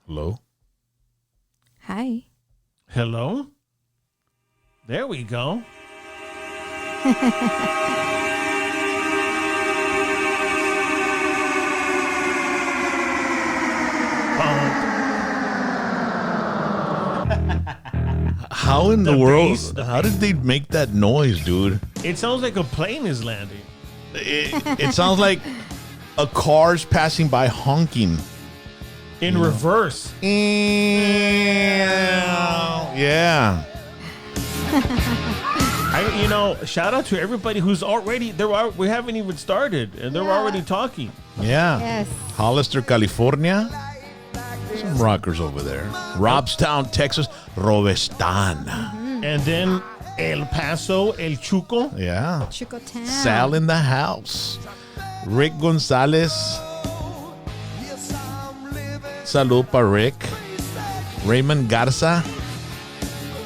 Hello? Hi. Hello? There we go. How in the world? How did they make that noise, dude? It sounds like a plane is landing. It sounds like a car's passing by honking. In reverse. Yeah. Shout out to everybody who's already we haven't even started and they're already talking. Yeah. Yes. Hollister, California. Some rockers over there. Robstown, Texas. Robestan. And then El Paso, El Chuco. Yeah. Chicotown. Sal in the house. Rick Gonzalez. Salud pa Rick. Raymond Garza.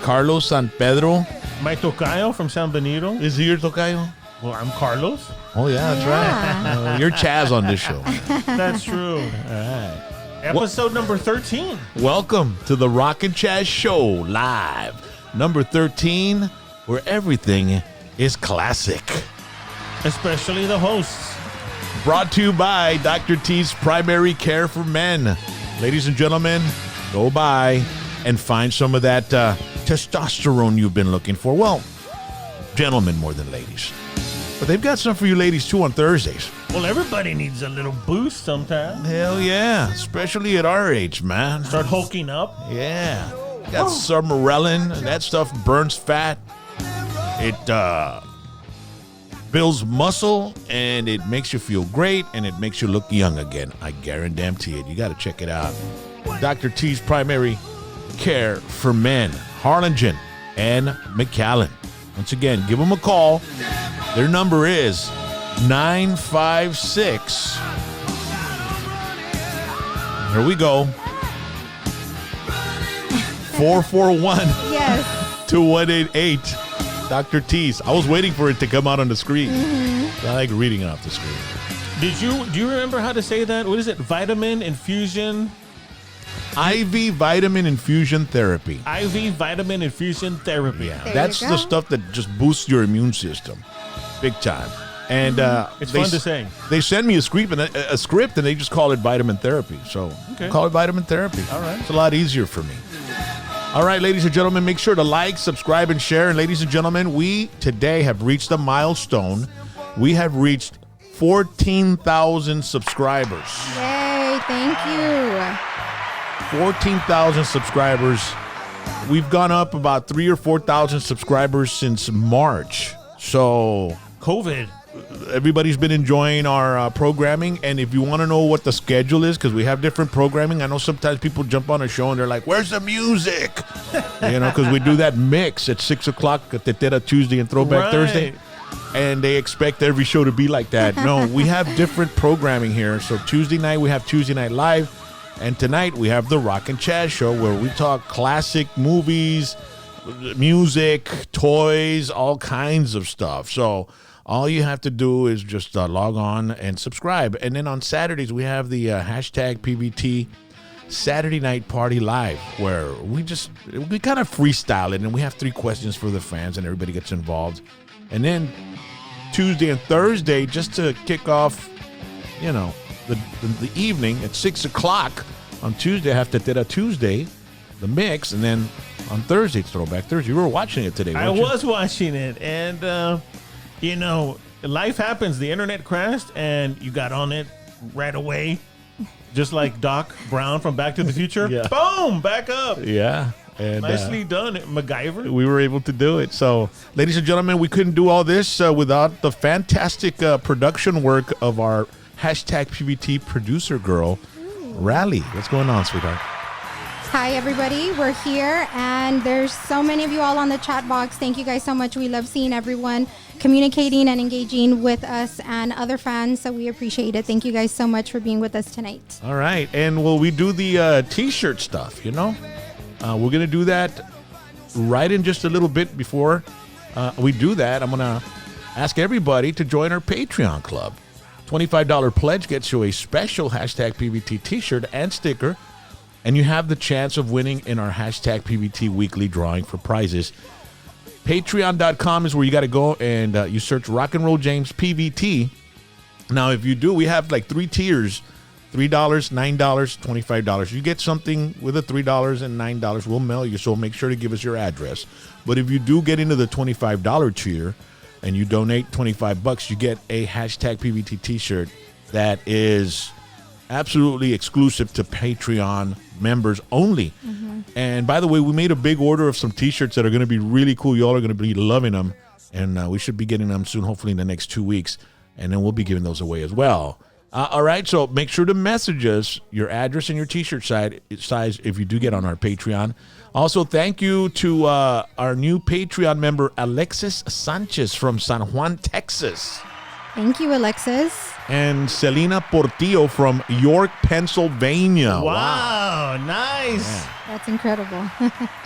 Carlos San Pedro. My tocayo from San Benito. Is he your tocayo? Well, I'm Carlos. Oh, yeah, that's right. You're Chaz on this show. That's true. All right. Episode number 13. Welcome to the Rock and Chaz Show live. Number 13, where everything is classic. Especially the hosts. Brought to you by Dr. T's Primary Care for Men. Ladies and gentlemen, go by and find some of that testosterone you've been looking for. Well, gentlemen more than ladies. But they've got some for you ladies too on Thursdays. Well, everybody needs a little boost sometimes. Hell yeah, especially at our age, man. Start hulking up. Yeah. Got Summerellin, and that stuff burns fat. It builds muscle, and it makes you feel great, and it makes you look young again. I guarantee it. You got to check it out. Dr. T's Primary Care for Men, Harlingen and McAllen. Once again, give them a call. Their number is 956. Here we go. 441. Yes. 2188. Dr. T's. I was waiting for it to come out on the screen. I like reading it off the screen. Do you remember how to say that? What is it? Vitamin infusion? IV vitamin infusion therapy. IV vitamin infusion therapy. Yeah, There that's you the go. stuff that just boosts your immune system. Big time. And It's fun to say. They send me a script and they just call it vitamin therapy. So Okay. call it vitamin therapy. All right. It's a lot easier for me. All right, ladies and gentlemen, make sure to like, subscribe, and share. And ladies and gentlemen, we today have reached a milestone. We have reached 14,000 subscribers. Yay. Thank you. 14,000 subscribers. We've gone up about 3,000 or 4,000 subscribers since March. So COVID. everybody's been enjoying our programming. And if you want to know what the schedule is, because we have different programming, I know sometimes people jump on a show and they're like, where's the music? Because we do that mix at 6 o'clock at Tetera Tuesday and Throwback Right. Thursday. And they expect every show to be like that. No, we have different programming here. So Tuesday night, we have Tuesday Night Live. And tonight, we have the Rock and Chaz Show, where we talk classic movies, music, toys, all kinds of stuff. So all you have to do is just log on and subscribe. And then on Saturdays, we have the hashtag PVT Saturday Night Party Live, where we kind of freestyle it. And we have 3 questions for the fans, and everybody gets involved. And then Tuesday and Thursday, just to kick off, the evening at 6 o'clock on Tuesday, I have Tetera Tuesday, the mix, and then on Thursday, it's Throwback Thursday. You were watching it today, I weren't you? was watching it, and life happens. The internet crashed, and you got on it right away, just like Doc Brown from Back to the Future. Yeah. Boom, back up. Yeah. And Nicely done, MacGyver. we were able to do it. So, ladies and gentlemen, we couldn't do all this without the fantastic production work of our hashtag PVT producer girl, Rally. What's going on, sweetheart? Hi, everybody. We're here, and there's so many of you all on the chat box. Thank you guys so much. We love seeing everyone communicating and engaging with us and other fans, so we appreciate it. Thank you guys so much for being with us tonight. All right. And we do the T-shirt stuff, We're going to do that right in just a little bit. Before we do that, I'm going to ask everybody to join our Patreon club. $25 pledge gets you a special hashtag PVT T-shirt and sticker. and you have the chance of winning in our hashtag PVT weekly drawing for prizes. Patreon.com is where you got to go, and you search Rock and Roll James PVT. Now, if you do, we have like 3 tiers. $3, $9, $25. You get something with a $3 and $9, we'll mail you, so make sure to give us your address. But if you do get into the $25 tier and you donate $25, you get a hashtag PVT t-shirt that is absolutely exclusive to Patreon members only. And by the way, we made a big order of some t-shirts that are going to be really cool. Y'all are going to be loving them, and we should be getting them soon, hopefully in the next 2 weeks, and then we'll be giving those away as well. All right, so make sure to message us your address and your t-shirt size if you do get on our Patreon. Also, thank you to our new Patreon member, Alexis Sanchez from San Juan, Texas. Thank you, Alexis. And Selena Portillo from York, Pennsylvania. Wow, nice. Yeah. That's incredible.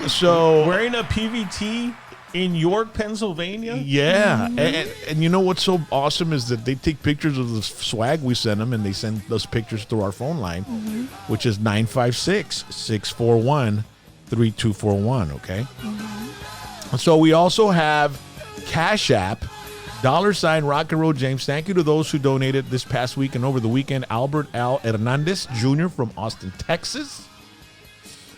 So wearing a PVT in York, Pennsylvania? Yeah. And you know what's so awesome is that they take pictures of the swag we send them, and they send those pictures through our phone line, which is 956-641-3241, okay? So we also have Cash App, $ Rock and Roll James. Thank you to those who donated this past week and over the weekend. Albert Al Hernandez Jr. from Austin, Texas.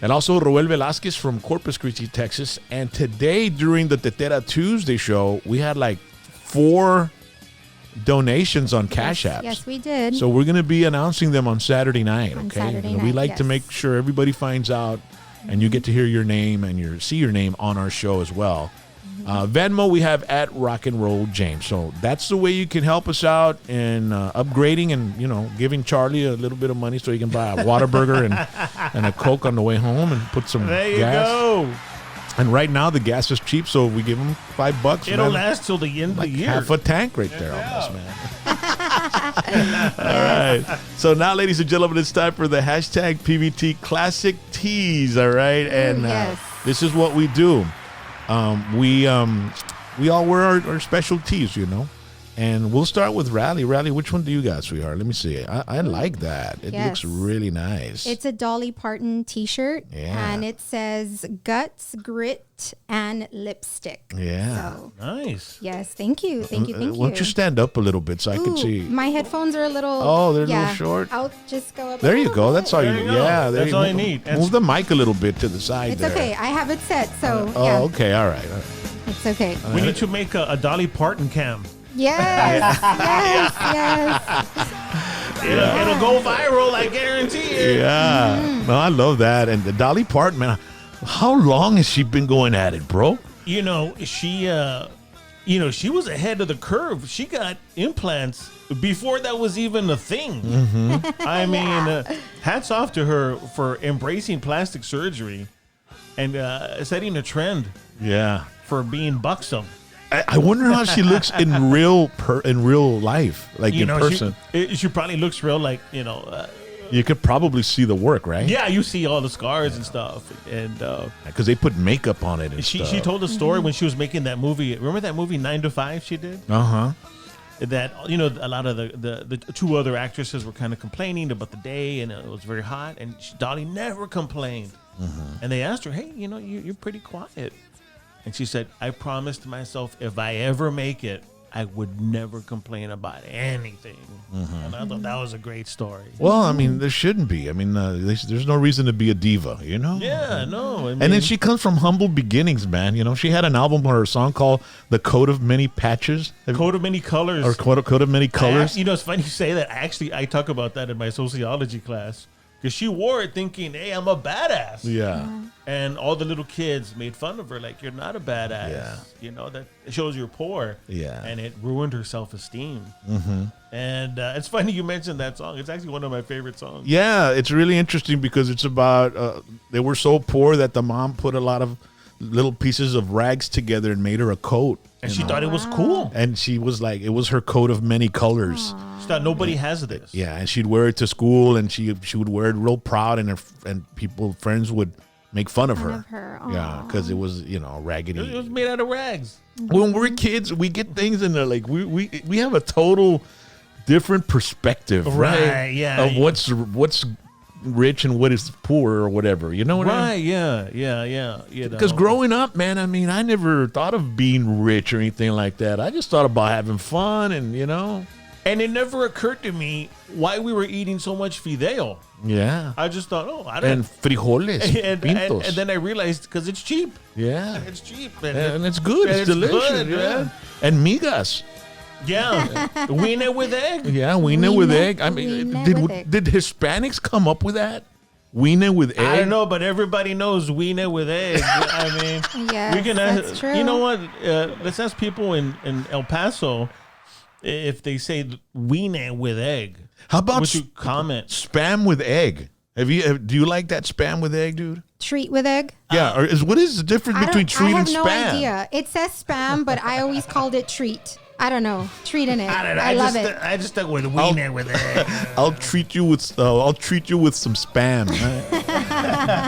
And also Roel Velasquez from Corpus Christi, Texas. And today during the Tetera Tuesday show, we had like 4 donations on Cash Apps. Yes, we did. So we're going to be announcing them on Saturday night, On okay? Saturday we night, like to yes. make sure everybody finds out and you get to hear your name and see your name on our show as well. Venmo, we have at Rock and Roll James. So that's the way you can help us out in upgrading and, giving Charlie a little bit of money so he can buy a Whataburger and a Coke on the way home and put some There you gas. go. And right now the gas is cheap, so we give him $5. It'll man, last till the end of the like year. half a tank right there almost, man. All right. So now, ladies and gentlemen, it's time for the hashtag PVT Classic Tees, all right? And yes. this is what we do. We all wear our special tees, and we'll start with Rally. Rally, which one do you got, sweetheart? Let me see. I like that. It looks really nice. It's a Dolly Parton t-shirt, Yeah. and it says guts, grit, and lipstick. Yeah. So, Nice. yes, thank you. Thank you. Why don't you stand up a little bit so I can see? My headphones are a little... Oh, they're a little short? I'll just go up There a you little go. bit. That's all There you you go. Yeah, there That's you all go. you need. Move the mic a little bit to the side It's there. okay. I have it set, so Oh, okay. All right. it's okay. We need to make a Dolly Parton cam. Yes, yes. It'll go viral, I guarantee it. Yeah. No, I love that. And the Dolly Parton, man, how long has she been going at it, bro? She was ahead of the curve. She got implants before that was even a thing. I mean, hats off to her for embracing plastic surgery and setting a trend Yeah. for being buxom. I wonder how she looks in real life, like in person. She probably looks real like, You could probably see the work, right? yeah, you see all the scars and stuff. And Because they put makeup on it and she stuff. told a story when she was making that movie. Remember that movie 9 to 5 she did? Uh-huh. That, a lot of the 2 other actresses were kind of complaining about the day and it was very hot. And Dolly never complained. And they asked her, hey, you're pretty quiet. And she said, I promised myself if I ever make it, I would never complain about anything. And I thought that was a great story. Well, I mean, there shouldn't be. I mean, there's no reason to be a diva, Yeah, no. I mean, And then she comes from humble beginnings, man. She had an album or a song called "The Coat of Many Patches," Coat of Many Colors. or "Coat of Many Colors." It's funny you say that. I talk about that in my sociology class. Because she wore it thinking, hey, I'm a badass. Yeah. And all the little kids made fun of her, like, you're not a badass. Yeah. That it shows you're poor. Yeah. And it ruined her self-esteem. And it's funny you mentioned that song. It's actually one of my favorite songs. Yeah, it's really interesting because it's about they were so poor that the mom put a lot of little pieces of rags together and made her a coat. And she thought it was cool. And she was like, it was her coat of many colors. She thought nobody has this. Yeah, and she'd wear it to school, and she would wear it real proud, and friends would make fun of her. Yeah, because it was raggedy. It was made out of rags. When we're kids, we get things and they're like we have a total different perspective, right? Yeah. Of what's rich and what is poor or whatever. You know what I mean? Right? Yeah. Because growing up, man, I mean, I never thought of being rich or anything like that. I just thought about having fun and, you know. And it never occurred to me why we were eating so much fideo. Yeah. I just thought, I don't. And frijoles, pintos. And then I realized because it's cheap. Yeah. It's cheap. And it's good. And It's delicious. good, yeah. man. And migas. Yeah. Wiener with egg. Yeah, wiener with egg. I mean, Wiener with egg. did Hispanics come up with that? Wiener with egg? I don't know, but everybody knows wiener with egg. I mean, Yes, that's true. You know what? Let's ask people in El Paso if they say wiener with egg. How about Would you comment? spam with egg? Do you like that spam with egg, dude? Treat with egg. Yeah, or what is the difference between treat and spam? I have no idea. It says spam, but I always called it treat. I don't know. Treat in it. I don't know. I love it. I just stuck with wiener with egg. I'll treat you with some spam.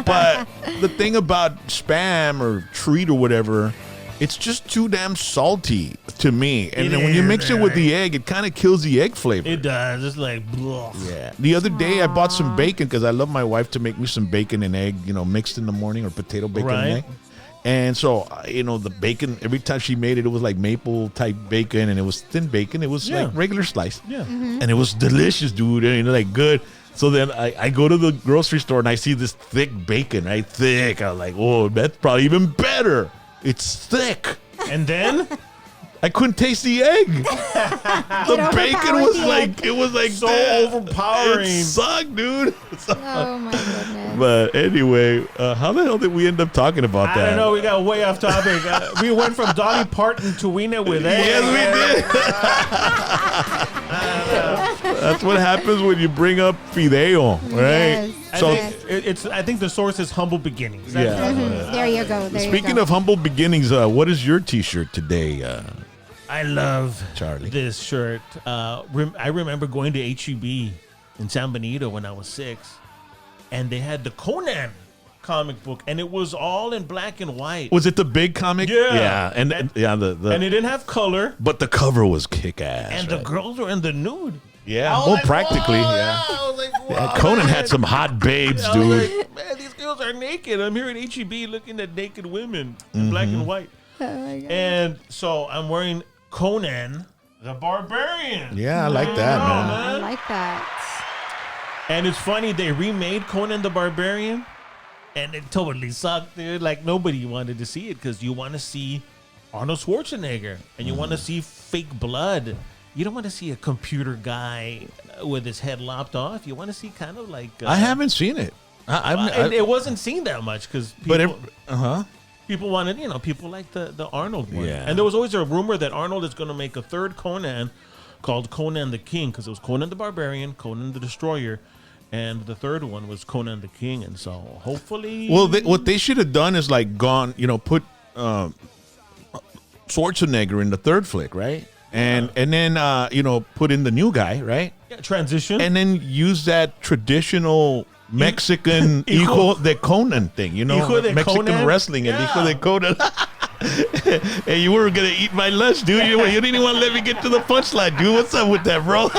But the thing about spam or treat or whatever, it's just too damn salty to me. And then when you mix it with the egg, it kind of kills the egg flavor. It does. It's like, blah. Yeah. The other day, I bought some bacon because I love my wife to make me some bacon and egg, mixed in the morning, or potato bacon and egg. And so, the bacon, every time she made it, it was like maple type bacon, and it was thin bacon. It was like regular slice. Yeah. And it was delicious, dude. And like good. So then I go to the grocery store and I see this thick bacon, right? Thick. I was like, oh, that's probably even better. It's thick. And then I couldn't taste the egg. The bacon was like so that. overpowering. It sucked, dude. Oh my goodness. But anyway, how the hell did we end up talking about that? I don't know. We got way off topic. We went from Dolly Parton to wiener with egg. Yes, we did. That's what happens when you bring up fideo, right? Yes. I think the source is humble beginnings. Yeah. There you go. Speaking of humble beginnings, what is your T-shirt today? I love Charlie. this shirt. I remember going to HEB in San Benito when I was 6, and they had the Conan comic book, and it was all in black and white. Was it the big comic? Yeah. And and it didn't have color. But the cover was kick-ass. And the girls were in the nude. Yeah, well, like, practically, whoa, yeah. I was like, Yeah, Conan had some hot babes, I was dude. like, man, these girls are naked. I'm here at HEB looking at naked women in black and white. Oh my God. And so I'm wearing Conan the Barbarian. Yeah, I like that, man. I like that. And it's funny, they remade Conan the Barbarian, and it totally sucked, dude. Like, nobody wanted to see it because you want to see Arnold Schwarzenegger and you want to see fake blood. You don't want to see a computer guy with his head lopped off. You want to see kind of like... I haven't seen it. It wasn't seen that much because people... uh-huh. People wanted, people like the Arnold one. Yeah. And there was always a rumor that Arnold is going to make a third Conan called Conan the King, because it was Conan the Barbarian, Conan the Destroyer, and the third one was Conan the King. And so hopefully... Well, what they should have done is like put Schwarzenegger in the third flick, right? And then put in the new guy, right? Yeah, transition. And then use that traditional Mexican hijo de Conan thing, Hijo de Mexican Conan? wrestling and hijo de Conan. Hey, you were gonna eat my lunch, dude. You didn't even want to let me get to the punchline, dude. What's up with that, bro?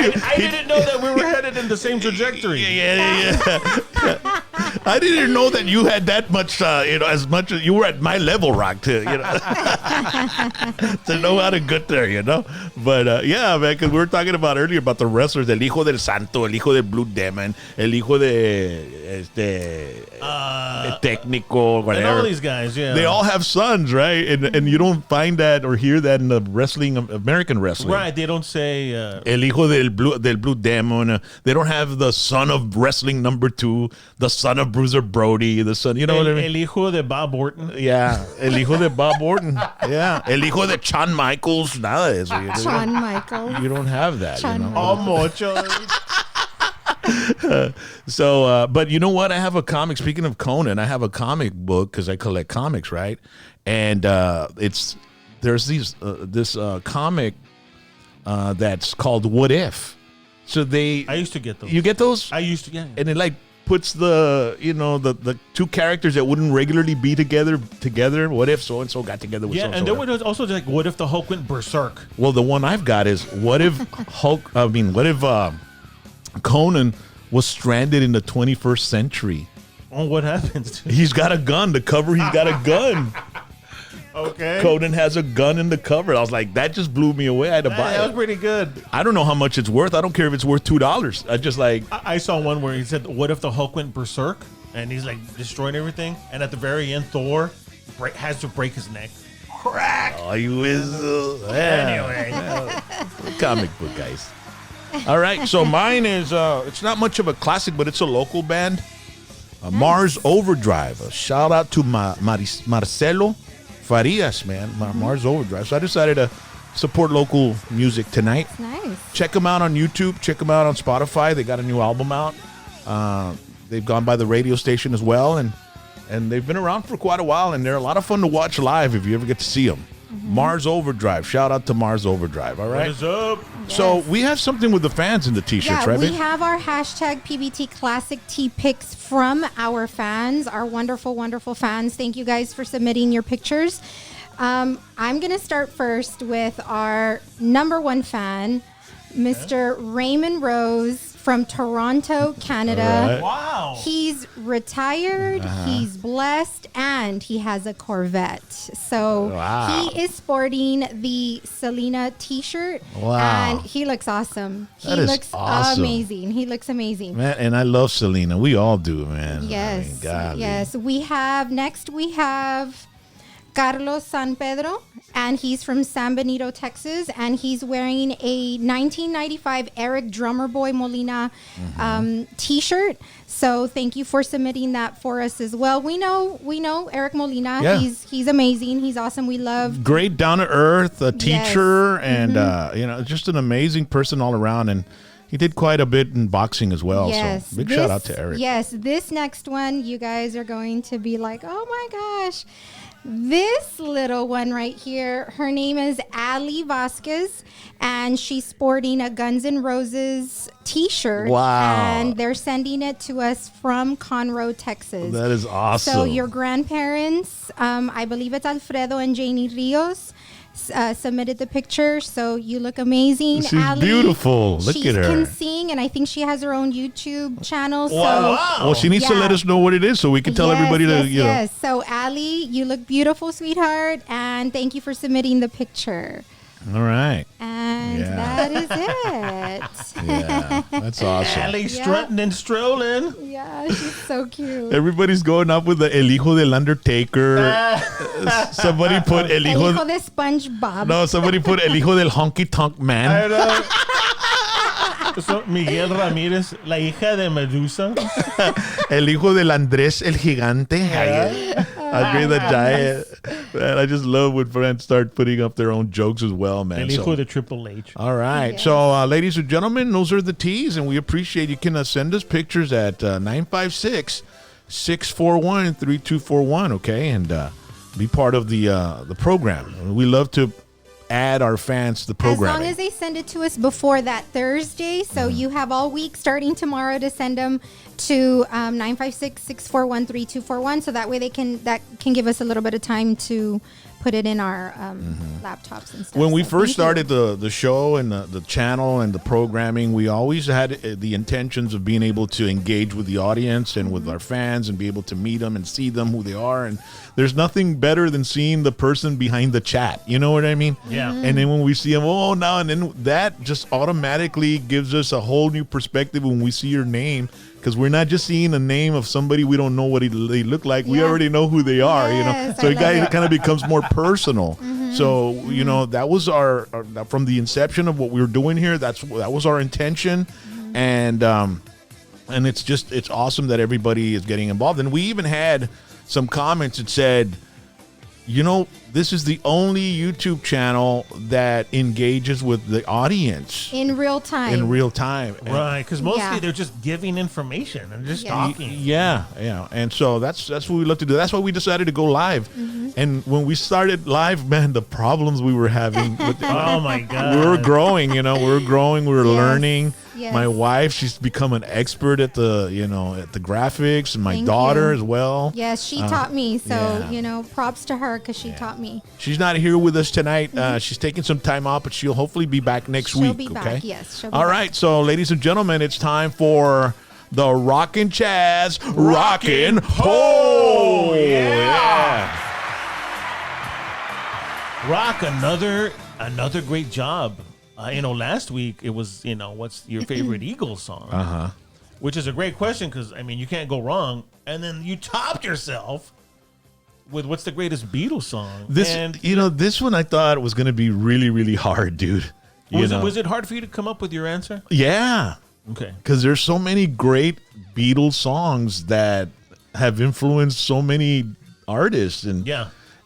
I didn't know that we were headed in the same trajectory. Yeah. I didn't know that you had that much, as much as you were at my level, Rock, to know how to get there, But yeah, man, because we were talking about earlier about the wrestlers, el hijo del santo, el hijo del blue demon, el hijo de técnico, whatever. And all these guys, yeah. They all have sons, right? And you don't find that or hear that in the American wrestling. Right, they don't say... El hijo del blue demon. They don't have the son of wrestling number 2, the son of Bruiser Brody, the son, what I mean? El hijo de Bob Orton. Yeah, el hijo de Bob Orton. Yeah, el hijo de Shawn Michaels. Nada de eso. Shawn Michaels. You don't have that, Oh, mucho. So, but you know what? I have a comic. Speaking of Conan, I have a comic book because I collect comics, right? And there's this comic that's called What If. So I used to get those. You get those? I used to, yeah. And it like puts the two characters that wouldn't regularly be together. What if so and so got together with so and so? And there was also like, what if the Hulk went berserk? Well, the one I've got is what if Conan was stranded in the 21st century. Oh, what happens? He's got a gun. The cover, he's got a gun. Okay. Conan has a gun in the cover. I was like, that just blew me away. I had to buy That was it. pretty good. I don't know how much it's worth. I don't care if it's worth $2. I just like, I saw one where he said, "What if the Hulk went berserk and he's like destroying everything?" And at the very end, Thor has to break his neck. Crack. oh, you is. Anyway, Comic book guys. All right, so mine is it's not much of a classic, but it's a local band, Mars Overdrive. A shout out to Marcelo Farias, man. Mars Overdrive. So I decided to support local music tonight. Nice. Check them out on YouTube. Check them out on Spotify. They got a new album out. They've gone by the radio station as well, and they've been around for quite a while, and they're a lot of fun to watch live if you ever get to see them. Mars Overdrive. Shout out to Mars Overdrive. All right. what is up? So we have something with the fans in the t-shirts, Yeah, right? we babe? have our hashtag PBT Classic Tee picks from our fans, our wonderful, wonderful fans. Thank you guys for submitting your pictures. I'm going to start first with our number one fan, Mr. Raymond Rose from Toronto, Canada. All right. Wow. He's retired, he's blessed, and he has a Corvette. So Wow. he is sporting the Selena t-shirt, Wow. and he looks awesome. That He is looks awesome. amazing. He looks amazing. Man, and I love Selena. We all do, man. Yes, I mean, golly. yes. We have Carlos San Pedro, and he's from San Benito, Texas, and he's wearing a 1995 Eric Drummer Boy Molina t-shirt. So thank you for submitting that for us as well. We know Eric Molina. Yeah. He's amazing. He's awesome. We love. Great down to earth, a teacher, and Mm-hmm. just an amazing person all around. And he did quite a bit in boxing as well. Yes. So big shout out to Eric. Yes, this next one, you guys are going to be like, oh my gosh. This little one right here, her name is Ali Vasquez, and she's sporting a Guns N' Roses t-shirt. Wow. And they're sending it to us from Conroe, Texas. That is awesome. So your grandparents, I believe it's Alfredo and Janie Rios, submitted the picture. So you look amazing. She's Ali, beautiful. Look she at her. can sing, and I think she has her own YouTube channel. So Well, she needs to Yeah. let us know what it is so we can tell everybody to, Yes. So, Ali, you look beautiful, sweetheart, and thank you for submitting the picture. All right. And Yeah. that is it. Yeah, that's awesome. Allie strutting and strolling. Yeah, she's so cute. Everybody's going up with the El Hijo del Undertaker. Somebody put El El Hijo. hijo de SpongeBob. No, somebody put El Hijo del Honky Tonk Man. So, Miguel Ramírez, la hija de Medusa. El Hijo del Andrés el Gigante. Andre the Giant. Man, I just love when friends start putting up their own jokes as well, man. El So- hijo de Triple H. all right. Yes. So, ladies and gentlemen, those are the teas, and we appreciate you can send us pictures at 956-641-3241, okay? And be part of the program. We love to add our fans to the As program. long as they send it to us before that Thursday, so you have all week starting tomorrow to send them to 956-641-3241, so that way that can give us a little bit of time to put it in our laptops and stuff. When we So first thank you. started the show and the channel and the programming, we always had the intentions of being able to engage with the audience and with our fans and be able to meet them and see them, who they are. And there's nothing better than seeing the person behind the chat. You know what I mean? Yeah. And then when we see them, now and then, that just automatically gives us a whole new perspective when we see your name. Because we're not just seeing the name of somebody we don't know what they look like. We Yeah. already know who they are, Yes, So I it love it. kind of becomes more personal. So, that was our from the inception of what we were doing here. That was our intention. And it's awesome that everybody is getting involved. And we even had some comments that said, this is the only YouTube channel that engages with the audience in real time. in real time. And- Right, because mostly Yeah. they're just giving information and just Yes. talking. Yeah. And so that's what we love to do. That's why we decided to go live. And when we started live, man, the problems we were having with Oh my God. we were growing, we were Yes. learning. Yes. My wife, she's become an expert at the graphics, and my Thank daughter you. as well. Yes, she taught me. So, yeah. props to her because she taught me. She's not here with us tonight. She's taking some time off, but she'll hopefully be back next She'll week. be Okay. back. Yes. She'll be All back. right. So, ladies and gentlemen, it's time for the Rockin' Chaz Rockin' Poll. Yeah. Rock, another great job. Last week it was, what's your favorite Eagles song? Which is a great question because, you can't go wrong. And then you topped yourself with what's the greatest Beatles song. This one I thought was going to be really, really hard, dude. Was it hard for you to come up with your answer? Yeah. Okay. Because there's so many great Beatles songs that have influenced so many artists.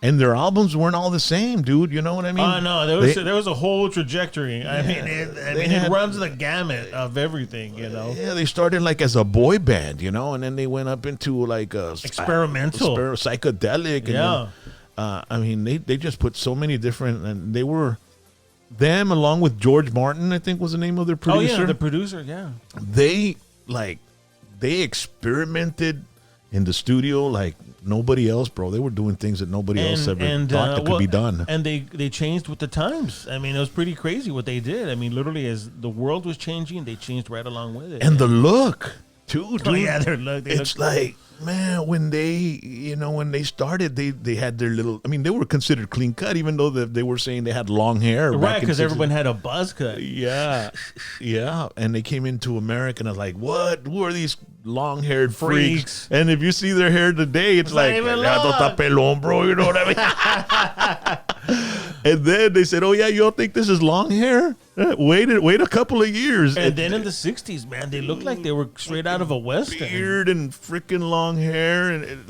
And their albums weren't all the same, dude. You know what I mean? Oh no, there was a whole trajectory. It runs the gamut of everything. Yeah, they started like as a boy band, and then they went up into like a experimental, psychedelic. And then, they just put so many different, and they were them along with George Martin, I think was the name of their producer. Oh yeah, the producer. Yeah, they experimented in the studio like nobody else, bro. They were doing things that nobody else ever thought that could be done. And they changed with the times. It was pretty crazy what they did. Literally as the world was changing, they changed right along with it. And the look, too, dude. Oh, yeah, their look. It's like, man, when they started, they had their little, they were considered clean cut, even though they were saying they had long hair. Right, because everyone had a buzz cut. Yeah. Yeah. And they came into America, and I was like, what? Who are these long-haired freaks? And if you see their hair today, it's like, pelón, bro, you know what I mean? And then they said, oh, yeah, you all think this is long hair? Wait a couple of years. And then in the 60s, man, they looked like they were straight out of a Western. Beard and freaking long hair. And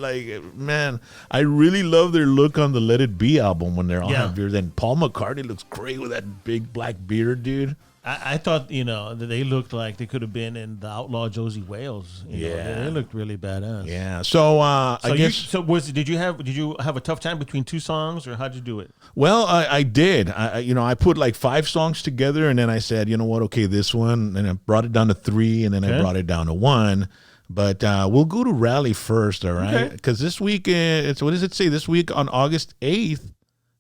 man, I really love their look on the Let It Be album when they're all have beard. Then Paul McCartney looks great with that big black beard, dude. I thought, that they looked like they could have been in the Outlaw Josie Wales. They looked really badass. Yeah. So I guess. Did you have a tough time between two songs, or how'd you do it? Well, I did. I put like 5 songs together, and then I said, you know what? Okay, this one, and I brought it down to 3, and then I brought it down to 1. But we'll go to Rally first, all right? Because this week, what does it say? This week on August 8th,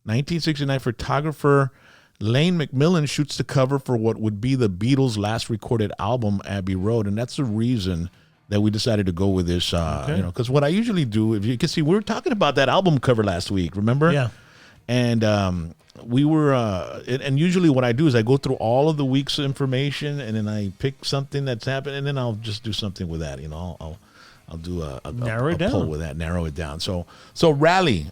1969, photographer Lane McMillan shoots the cover for what would be the Beatles' last recorded album, Abbey Road, and that's the reason that we decided to go with this. Because what I usually do, if you can see, we were talking about that album cover last week, remember? Yeah. And we were, and usually what I do is I go through all of the week's information, and then I pick something that's happened, and then I'll just do something with that. I'll do a poll with that, narrow it down. So Rally.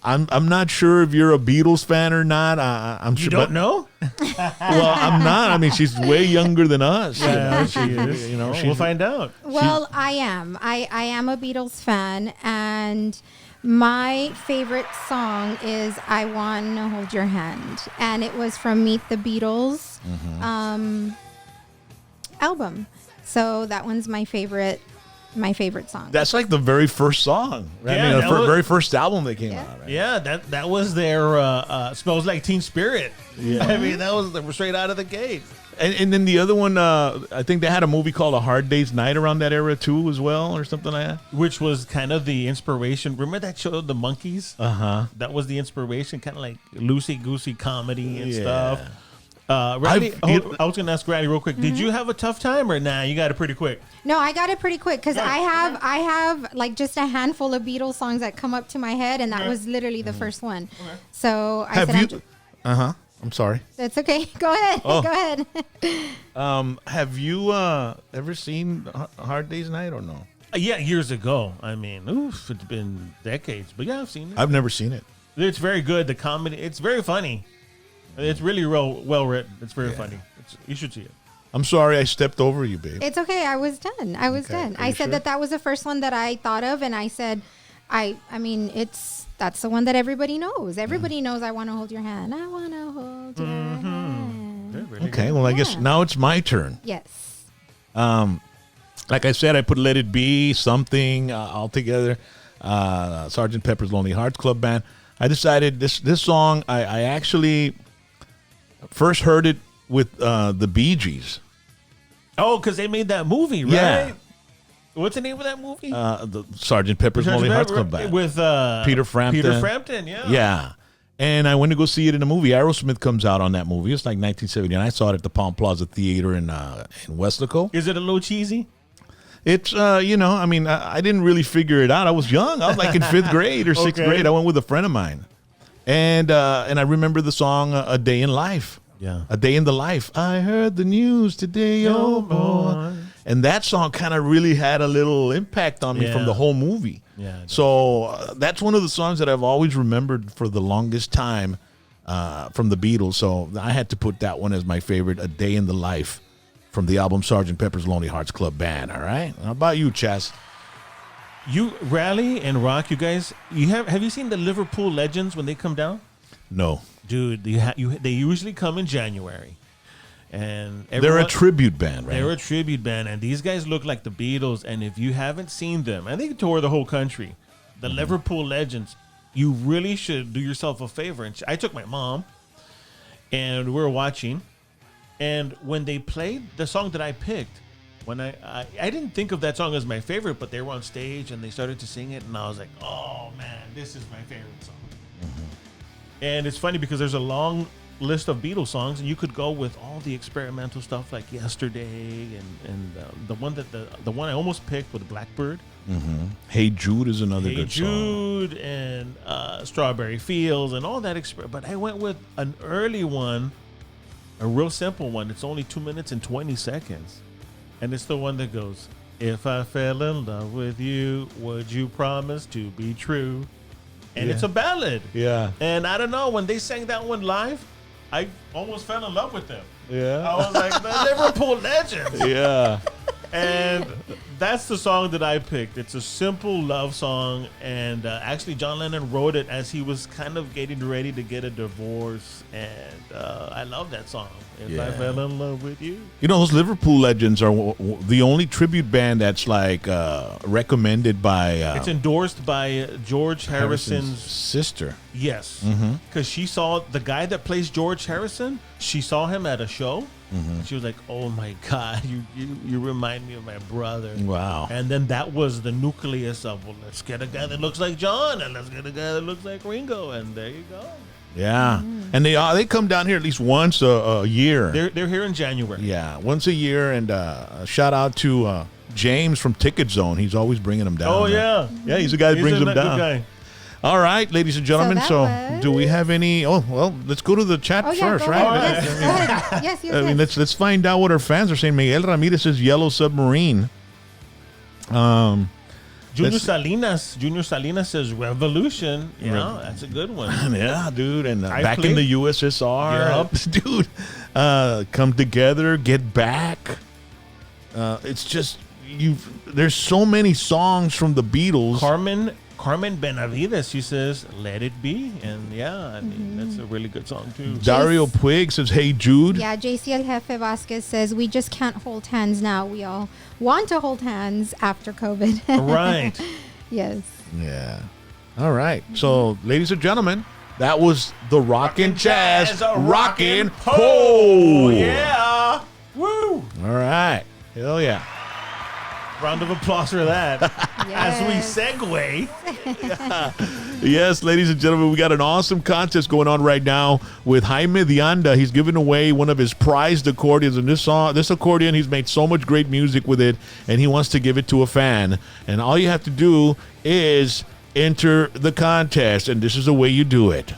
I'm not sure if you're a Beatles fan or not. I'm sure. You don't know? Well, I'm not. She's way younger than us. Yeah, she is. We'll find out. Well, I am. I am a Beatles fan, and my favorite song is "I Wanna Hold Your Hand," and it was from Meet the Beatles album. So that one's my favorite song. That's like the very first song. Right? Yeah, the very first album they came out. Right? Yeah, that was their "Smells Like Teen Spirit." Yeah. That was straight out of the gate. And then the other one, I think they had a movie called A Hard Day's Night around that era too, as well, or something like that. Which was kind of the inspiration. Remember that show, The Monkees? That was the inspiration, kind of like loosey-goosey comedy and stuff. Randy, I was going to ask Randy real quick. Did you have a tough time, or nah? You got it pretty quick. No, I got it pretty quick because I have like just a handful of Beatles songs that come up to my head, and that was literally the first one. So I said, I'm sorry. That's okay. Go ahead. Oh. Go ahead. Have you ever seen Hard Day's Night or no? Yeah, years ago. It's been decades, but yeah, I've seen it. I've never seen it. It's very good. The comedy, it's very funny. It's really well written. It's very funny. You should see it. I'm sorry I stepped over you, babe. It's okay. I was done. I said sure? that was the first one that I thought of, and I said, that's the one that everybody knows. Everybody knows I Want to Hold Your Hand. I want to hold your hand. Really okay, well, I guess now it's my turn. Yes. Like I said, I put Let It Be, Something, all together. Sgt. Pepper's Lonely Hearts Club Band. I decided this song, I actually first heard it with the Bee Gees. Oh, because they made that movie, right? Yeah. What's the name of that movie? The Sgt. Pepper's Lonely Hearts Club Band. With Peter Frampton. Peter Frampton, yeah. Yeah. And I went to go see it in a movie. Aerosmith comes out on that movie. It's like 1970. And I saw it at the Palm Plaza Theater in Westlaco. Is it a little cheesy? It's, I didn't really figure it out. I was young. I was like in 5th grade or 6th grade. I went with a friend of mine. And I remember the song A Day in Life. Yeah. A Day in the Life. I heard the news today, oh boy. And that song kind of really had a little impact on me from the whole movie. Yeah. So that's one of the songs that I've always remembered for the longest time from the Beatles. So I had to put that one as my favorite, A Day in the Life, from the album Sgt. Pepper's Lonely Hearts Club Band. All right. How about you, Chaz? You Rally and Rock, you guys. Have you seen the Liverpool Legends when they come down? No. Dude, they usually come in January. And they're a tribute band, right? They're a tribute band, and these guys look like the Beatles. And if you haven't seen them, and they tour the whole country, the Liverpool Legends, you really should do yourself a favor. And I took my mom, and we were watching, and when they played the song that I picked, when I didn't think of that song as my favorite, but they were on stage and they started to sing it, and I was like, oh man, this is my favorite song. And it's funny because there's a long list of Beatles songs, and you could go with all the experimental stuff like Yesterday and the one I almost picked with Blackbird. Hey Jude is another good song. Hey Jude and Strawberry Fields and all that. But I went with an early one, a real simple one. It's only 2 minutes and 20 seconds. And it's the one that goes, if I fell in love with you, would you promise to be true? And it's a ballad. Yeah. And I don't know, when they sang that one live, I almost fell in love with them. Yeah. I was like, the Liverpool Legends. Yeah. And that's the song that I picked. It's a simple love song. And actually, John Lennon wrote it as he was kind of getting ready to get a divorce. And I love that song. If I fell in love with you. You know, those Liverpool Legends are the only tribute band that's like recommended by... it's endorsed by George Harrison's sister. Yes. Because she saw the guy that plays George Harrison. She saw him at a show. And she was like, oh my God, you remind me of my brother. Wow. And then that was the nucleus of, well, let's get a guy that looks like John, and let's get a guy that looks like Ringo, and there you go. Yeah. And they come down here at least once a year. They're here in January. Yeah, once a year. And shout out to James from Ticket Zone. He's always bringing them down. Oh, yeah. Yeah, he's the guy that brings them down. Good guy. All right, ladies and gentlemen. So do we have any? Oh, well, let's go to the chat first, right? Go ahead. Yes. I mean, let's find out what our fans are saying. Miguel Ramirez says Yellow Submarine. Junior Salinas says Revolution. Yeah, that's a good one. Yeah, dude. And back in the USSR. Dude. Come Together, Get Back. It's just there's so many songs from the Beatles. Carmen Benavides, she says, Let It Be. And yeah, I mean, that's a really good song too. Dario Puig says, Hey Jude. Yeah, JC El Jefe Vasquez says, we just can't hold hands now. We all want to hold hands after COVID. Right. Yes. Yeah. All right. So, ladies and gentlemen, that was the Rockin' Chaz Rockin' Ho. Yeah. Woo. All right. Hell yeah. Round of applause for that. As we segue. Yes, ladies and gentlemen, we got an awesome contest going on right now with Jaime Dianda. He's giving away one of his prized accordions. And this accordion, he's made so much great music with it, and he wants to give it to a fan. And all you have to do is enter the contest, and this is the way you do it.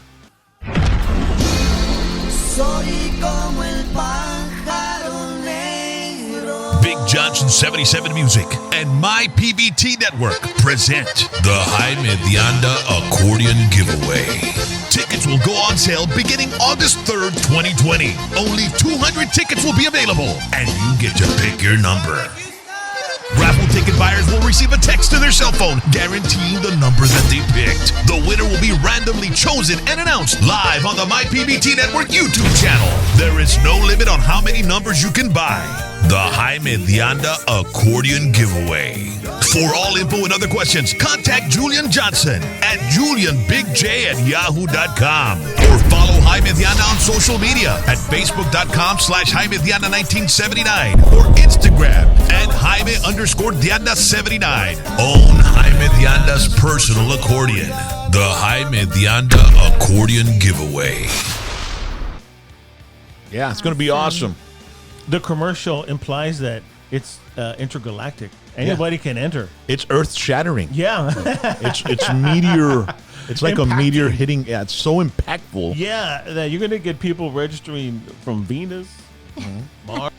Big Johnson 77 Music and My PBT Network present the Jaime Dianda Accordion Giveaway. Tickets will go on sale beginning August 3rd, 2020. Only 200 tickets will be available, and you get to pick your number. Raffle ticket buyers will receive a text to their cell phone guaranteeing the number that they picked. The winner will be randomly chosen and announced live on the My PBT Network YouTube channel. There is no limit on how many numbers you can buy. the Jaime the Anda Accordion Giveaway. For all info and other questions, contact Julian Johnson at julianbigjay@yahoo.com or follow Jaime the Anda on social media at facebook.com/Jaime the Anda 1979 or Instagram at Jaime_Dianda79. Own Jaime the Anda's personal accordion. The Jaime the Anda Accordion Giveaway. Yeah, it's going to be awesome. The commercial implies that it's intergalactic. Anybody can enter. It's earth shattering. Yeah. It's meteor. It's like Impacting. a meteor hitting. Yeah, it's so impactful. Yeah, that you're going to get people registering from Venus, Mars.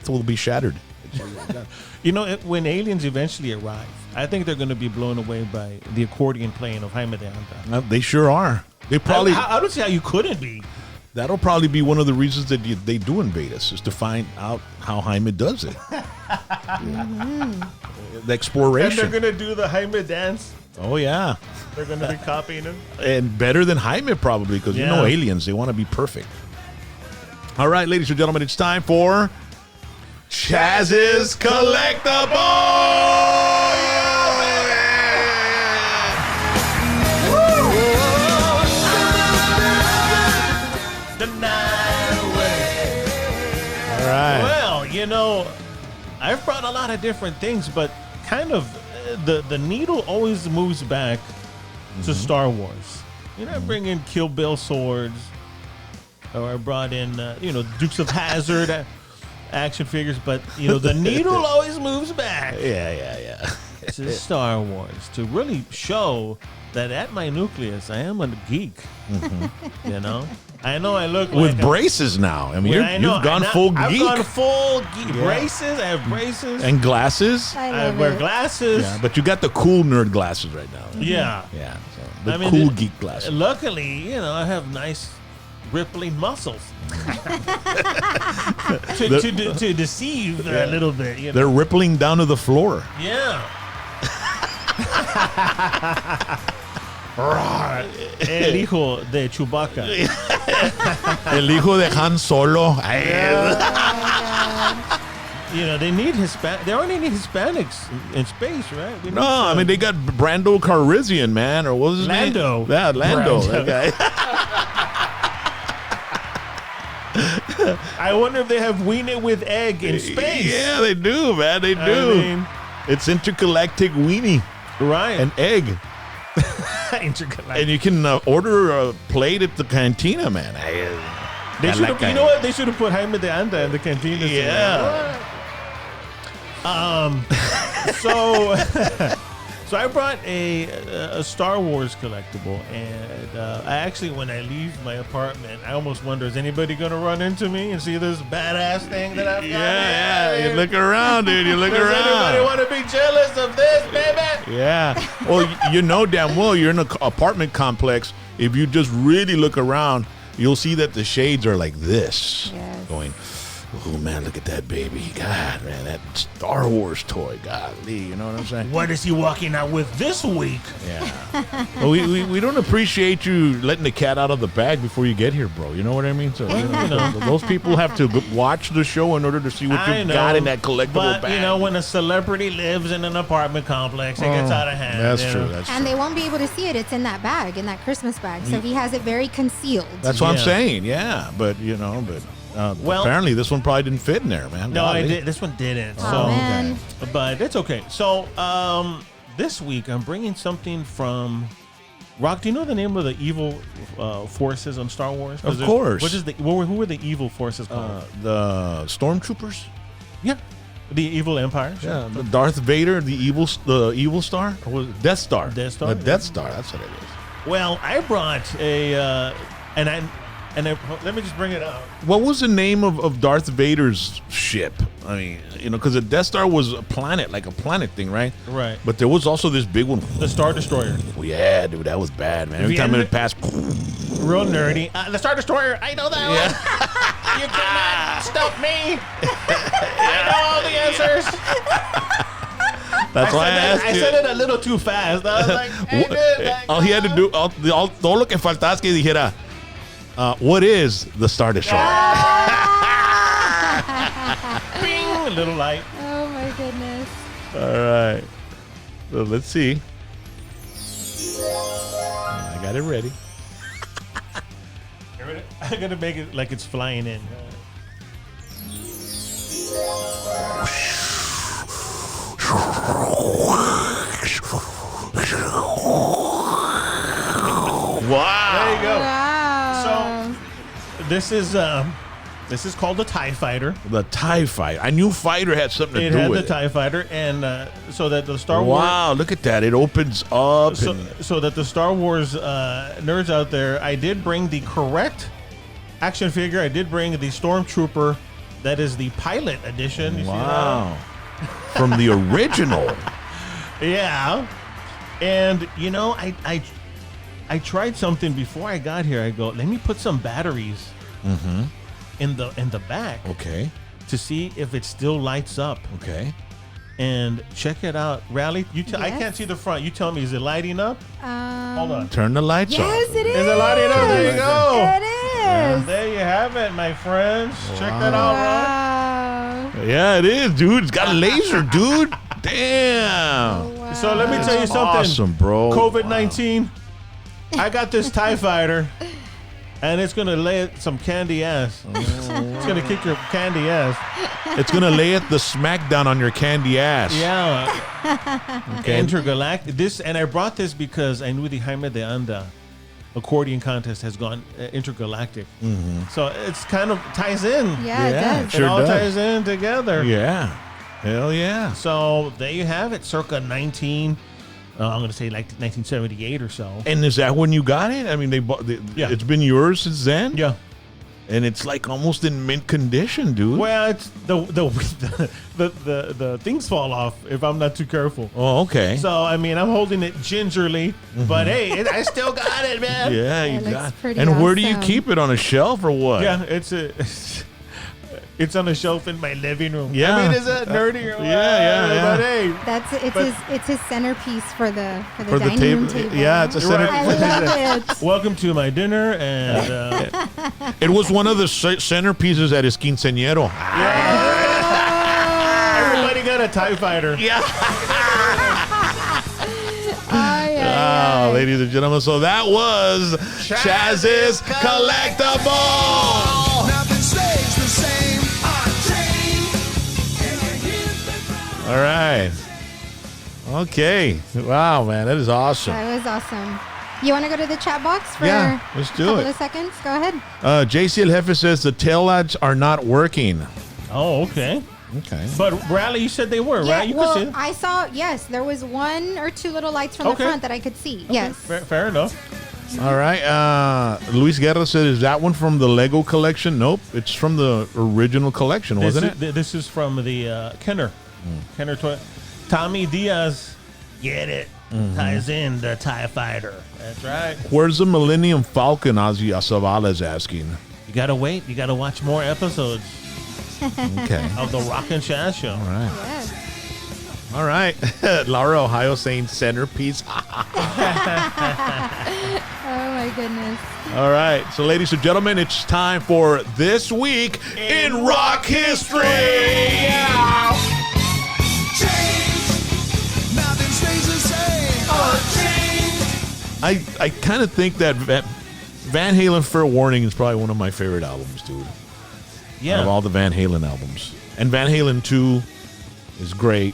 It will be shattered. You know, when aliens eventually arrive, I think they're going to be blown away by the accordion playing of Jaime de Anda. They sure are. They probably I don't see how you couldn't be. that'll probably be one of the reasons that they do invade us is to find out how Jaime does it. The And exploration. they're going to do the Jaime dance. Oh yeah, They're going to be copying him. and better than Jaime probably because you know Yeah. aliens, they want to be perfect. All right, ladies and gentlemen, it's time for Chaz's Collectibles. The night away. All right. Well, you know, I've brought a lot of different things, but kind of the needle always moves back to Star Wars. You know, I bring in Kill Bill swords, or I brought in, Dukes of Hazzard action figures, but, the needle always moves back Yeah. to Star Wars to really show that at my nucleus, I am a geek. I know I look With like braces now. I mean, you've gone full geek. I've gone full geek. Braces. I have braces. And glasses. I wear glasses. Yeah, but you got the cool nerd glasses right now. Yeah. Yeah. So the cool geek glasses. Luckily, I have nice rippling muscles to deceive a little bit. They're rippling down to the floor. Yeah. El hijo de Chewbacca. El hijo de Han Solo. They need They already need Hispanics in space, right? We need No, I mean, they got Brando Calrissian, man. Or what was his Lando. name? Yeah, Lando. Brando. That guy. I wonder if they have Wean It with Egg in space. Yeah, they do, man. They do. I mean, It's intergalactic weenie right. and egg. Intergalactic. And you can order a plate at the cantina, man. They should have, you know what? They should have put Jaime de Anda in the cantina. Yeah. So I brought a Star Wars collectible, and I actually, when I leave my apartment, I almost wonder, is anybody going to run into me and see this badass thing that I've got? Yeah. You look around, dude. You look Does anybody around. want to be jealous of this, baby? Yeah. Well, you know damn well you're in an apartment complex. If you just really look around, you'll see that the shades are like this. Yes. Going, oh, man, look at that baby. God, man, that Star Wars toy. Golly, you know what I'm saying? What is he walking out with this week? Yeah. Well, we don't appreciate you letting the cat out of the bag before you get here, bro. You know what I mean? So, those people have to watch the show in order to see what I you've know, got in that collectible but, bag. when a celebrity lives in an apartment complex, it gets out of hand. That's you true. know? That's And true. they won't be able to see it. It's in that bag, in that Christmas bag. So he has it very concealed. That's what I'm Yeah. saying. Yeah, but Well- apparently this one probably didn't fit in there, man. No, I Golly. did. This one didn't. Oh, So, man. but it's okay. So, this week I'm bringing something from. Rock, do you know the name of the evil forces on Star Wars? 'Cause Of there's- course. who are the evil forces called? The Stormtroopers. Yeah, the evil empire. Sure. Yeah, the Darth Vader, the evil star, or was it Death Star? Death Star? The Death Star. That's what it is. Well, I brought let me just bring it out. What was the name of Darth Vader's ship? I mean, because the Death Star was a planet, like a planet thing, right? Right. But there was also this big one. The Star Destroyer. Yeah, dude, that was bad, man. Every The time end- it passed. Real nerdy. The Star Destroyer. I know that one. You cannot stop me. I know all the answers. That's why I asked I you. said it a little too fast. I was like, hey, dude, like, All he had to do, todo lo que faltaba es que dijera, What is the Star Destroyer? Bing, a little light. Oh my goodness. All right. So let's see. I got it ready. I'm gonna make it like it's flying in. Wow. There you go. Wow. So this is called the TIE Fighter. The TIE Fighter. I knew fighter had something to It do had with the it. TIE Fighter, and so that the Star Wars. Wow, look at that. It opens up. So that the Star Wars nerds out there, I did bring the correct action figure. I did bring the Stormtrooper. That is the pilot edition. You see Wow. From the original. that? Yeah. And you know, I tried something before I got here. I go, let me put some batteries in the back Okay. to see if it still lights up. Okay. And check it out, Rally. I Yes. can't see the front. You tell me, is it lighting up? Hold on. Turn the lights Yes, on. it is. Is it lighting up? There you go. It is. There you have it, my friends. Check that out, right? Wow. Yeah, it is, dude. It's got a laser, dude. Damn. Wow. So let me tell you something. Awesome, bro. COVID-19. I got this TIE Fighter, and it's gonna lay some candy ass. It's gonna kick your candy ass. It's going to lay it the smackdown on your candy ass. Yeah. Okay. Intergalactic. This, and I brought this because I knew the Jaime de Anda accordion contest has gone intergalactic. So it's kind of ties in. Yeah, it Yeah, does. sure it all does. ties in together. Yeah. Hell yeah. So there you have it, circa 19. I'm going to say like 1978 or so. And is that when you got it? I mean, Yeah. it's been yours since then? Yeah. And it's like almost in mint condition, dude. Well, it's the things fall off if I'm not too careful. Oh, okay. So I mean, I'm holding it gingerly, but hey, I still got it, man. Yeah, you It looks got. pretty And where do you awesome. keep it, on a shelf or what? Yeah, it's on a shelf in my living room. Yeah. I mean, is that nerdy or what? Yeah. But hey, It's his centerpiece for the For the dining table. room table. Yeah, it's a You're right. I love it. welcome to my dinner, and It was one of the centerpieces at his quinceañero. everybody got a TIE Fighter. Yeah. Ay, ay, Wow, ay. ladies and gentlemen. So that was Chaz's Collectible. Nothing stays the same. All right. Okay. Wow, man. That is awesome. That was awesome. You want to go to the chat box for Yeah, let's do a couple it. of seconds? Go ahead. JC El Jefe says the tail lights are not working. Oh, okay. Okay. But Rally, you said they were, right? You could see well, them. I saw, yes, there was one or two little lights from Okay. the front that I could see. Yes. Fair enough. All right. Luis Guerra said, is that one from the Lego collection? Nope. It's from the original collection, wasn't it? This is from the Kenner. Kenner toy. Tommy Diaz, get it. Ties in the TIE Fighter. That's right. Where's the Millennium Falcon? Ozzy Asavala is asking. You gotta wait. You gotta watch more episodes Okay. of the Rock and Chaz show. All right. Yes. All right. Laura Ohio saying centerpiece. Oh my goodness. All right. So, ladies and gentlemen, it's time for This Week in Rock History. Yeah. Nothing stays the same. I kind of think that Van Halen Fair Warning is probably one of my favorite albums, dude. Yeah. Out of all the Van Halen albums. And Van Halen 2 is great.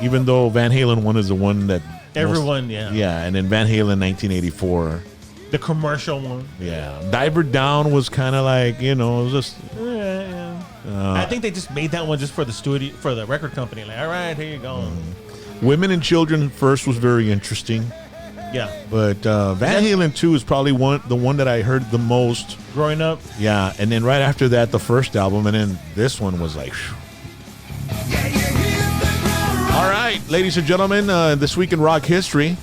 Even though Van Halen 1 is the one that Everyone, yeah. Yeah, and then Van Halen 1984. The commercial one. Yeah. Diver Down was kind of like, it was just Yeah. I think they just made that one just for the studio, for the record company. Like, all right, here you go. Women and Children First was very interesting. Yeah. But Van Halen 2 is probably the one that I heard the most. Growing up. Yeah, and then right after that, the first album, and then this one was like, phew. All right, ladies and gentlemen, This Week in Rock History.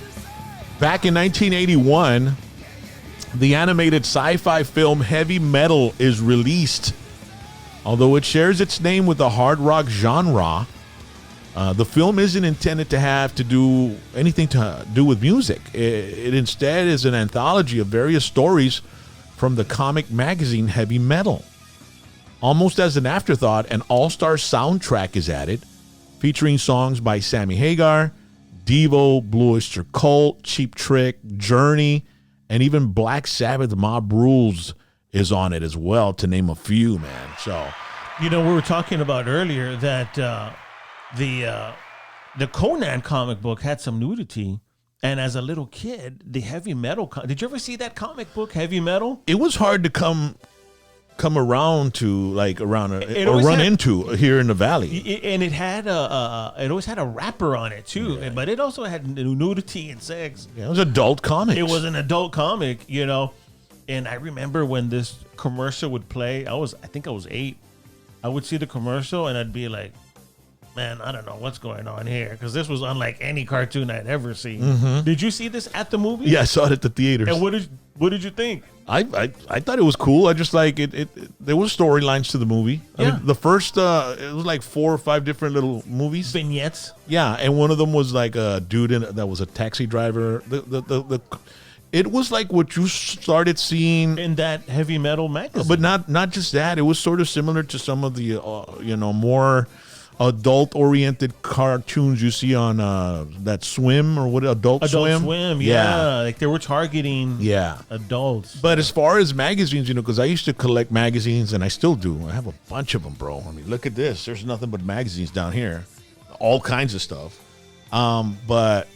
Back in 1981, the animated sci-fi film Heavy Metal is released. Although it shares its name with the hard rock genre, the film isn't intended to have to do anything to do with music. It instead is an anthology of various stories from the comic magazine Heavy Metal. Almost as an afterthought, an all-star soundtrack is added, featuring songs by Sammy Hagar, Devo, Blue Oyster Cult, Cheap Trick, Journey, and even Black Sabbath Mob Rules is on it as well, to name a few, man. So, we were talking about earlier that the Conan comic book had some nudity. And as a little kid, the heavy metal. Did you ever see that comic book, Heavy Metal? it was hard to come around to, like, run into here in the valley. And it had it always had a wrapper on it too, but it also had nudity and sex. Yeah, it was adult comics. It was an adult comic, And I remember when this commercial would play. I think I was 8. I would see the commercial and I'd be like, man, I don't know what's going on here, because this was unlike any cartoon I'd ever seen. Mm-hmm. Did you see this at the movie? Yeah, I saw it at the theaters. And what did you think? I thought it was cool. I just like it. There was storylines to the movie. Yeah. I mean, the first it was like 4 or 5 different little movies. Vignettes. Yeah, and one of them was like a dude that was a taxi driver. It was like what you started seeing In that Heavy Metal magazine. but not just that. It was sort of similar to some of the more adult-oriented cartoons you see on that Swim or what Adult Swim, yeah. Like they were targeting adults. But as far as magazines, because I used to collect magazines, and I still do. I have a bunch of them, bro. I mean, look at this. There's nothing but magazines down here. All kinds of stuff. But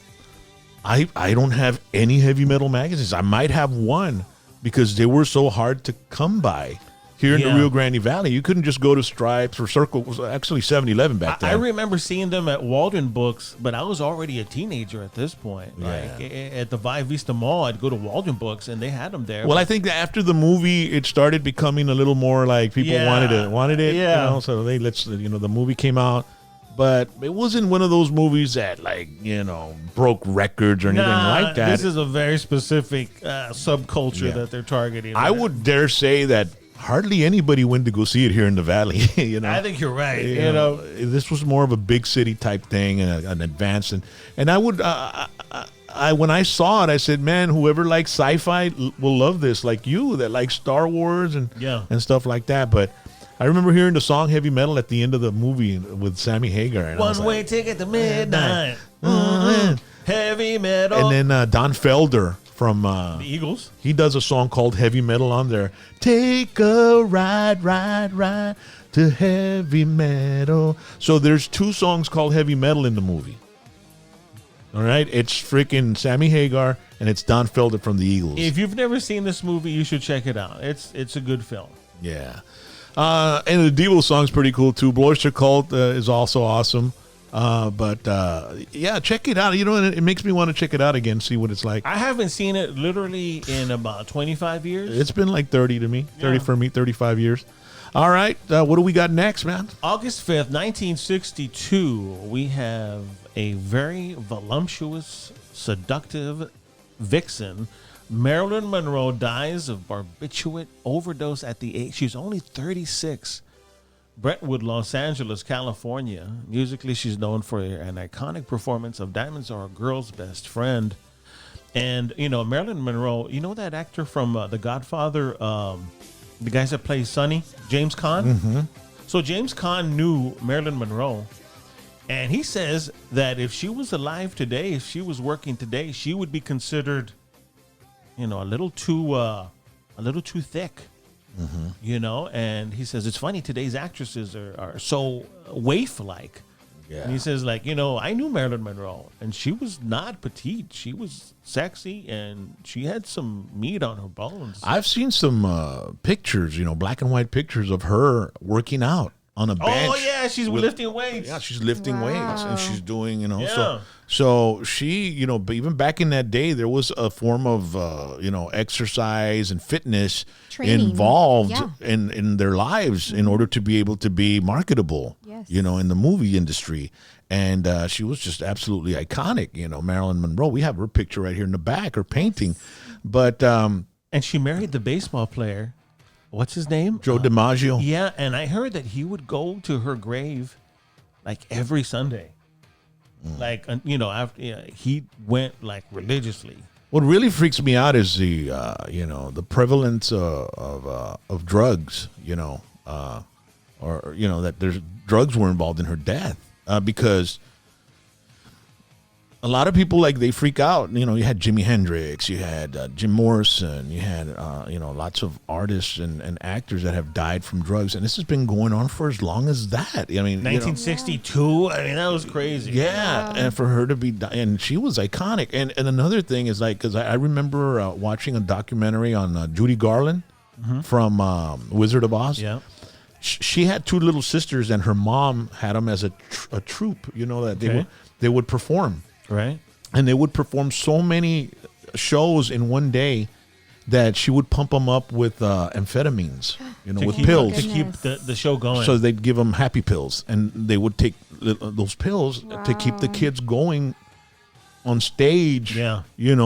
I don't have any heavy metal magazines. I might have one because they were so hard to come by. Here in the Rio Grande Valley, you couldn't just go to Stripes or Circle. It was actually 7-Eleven back then. I remember seeing them at Walden Books, but I was already a teenager at this point. Yeah. Like at the Via Vista Mall, I'd go to Walden Books, and they had them there. Well, I think that after the movie, it started becoming a little more like people wanted it. Yeah. So the movie came out, but it wasn't one of those movies that broke records or anything like that. This is a very specific subculture that they're targeting. I would dare say that hardly anybody went to go see it here in the valley. I think you're right. This was more of a big city type thing and an advance. And I would, when I saw it, I said, man, whoever likes sci-fi will love this. Like you that like Star Wars and stuff like that. But I remember hearing the song Heavy Metal at the end of the movie with Sammy Hagar. And One-way ticket to midnight. Heavy Metal. And then Don Felder from the Eagles. He does a song called Heavy Metal on there. Take a ride to heavy metal. So there's 2 songs called Heavy Metal in the movie. All right? It's freaking Sammy Hagar and it's Don Felder from the Eagles. If you've never seen this movie, you should check it out. It's a good film. Yeah. And the Devo song's pretty cool too. Blue Oyster Cult is also awesome. Check it out. It makes me want to check it out again, see what it's like. I haven't seen it literally in about 25 years. It's been like 30 to me, 30 for me, 35 years. All right, what do we got next, man? August 5th, 1962, we have a very voluptuous, seductive vixen. Marilyn Monroe dies of barbiturate overdose at the age. She's only 36. Brentwood, Los Angeles, California. Musically, she's known for an iconic performance of Diamonds Are a Girl's Best Friend. And, Marilyn Monroe, that actor from The Godfather, the guys that play Sonny, James Caan? Mm-hmm. So James Caan knew Marilyn Monroe. And he says that if she was alive today, if she was working today, she would be considered, a little too thick. Mm-hmm. And he says it's funny, today's actresses are so waif-like. Yeah. And he says, I knew Marilyn Monroe, and she was not petite. She was sexy, and she had some meat on her bones. I've seen some pictures, black and white pictures of her working out on a bench. Oh, yeah, she's lifting weights. Yeah, she's lifting weights, and she's doing, Yeah. So she, even back in that day, there was a form of, exercise and fitness Training. involved Yeah. in their lives in order to be able to be marketable, in the movie industry. And she was just absolutely iconic, Marilyn Monroe. We have her picture right here in the back, her painting. But and she married the baseball player. What's his name? Joe DiMaggio. Yeah, and I heard that he would go to her grave like every Sunday. Like, after he went like religiously. What really freaks me out is the prevalence of drugs, or that there's drugs were involved in her death, because a lot of people, like, they freak out. You had Jimi Hendrix, you had Jim Morrison, you had lots of artists and actors that have died from drugs, and this has been going on for as long as that. I mean, 1962. I mean, that was crazy. Yeah, and for her to be, and she was iconic. And another thing is, like, because I remember watching a documentary on Judy Garland from Wizard of Oz. Yeah. She had two little sisters, and her mom had them as a troupe. That they would perform. Right. And they would perform so many shows in one day that she would pump them up with amphetamines, with pills. To keep the show going. So they'd give them happy pills, and they would take those pills to keep the kids going on stage,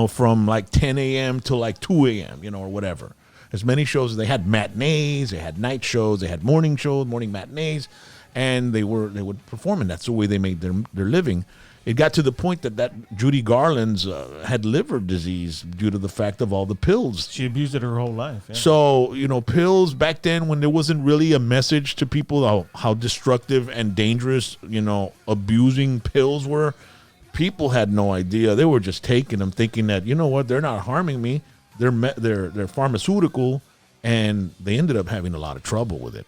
from like 10 a.m. to like 2 a.m., or whatever. As many shows as they had. Matinees, they had night shows, they had morning shows, morning matinees, and they would perform, and that's the way they made their living. It got to the point that Judy Garland's had liver disease due to the fact of all the pills. She abused it her whole life. Yeah. So, pills back then, when there wasn't really a message to people how destructive and dangerous, abusing pills were, people had no idea. They were just taking them thinking that, they're not harming me. They're pharmaceutical, and they ended up having a lot of trouble with it.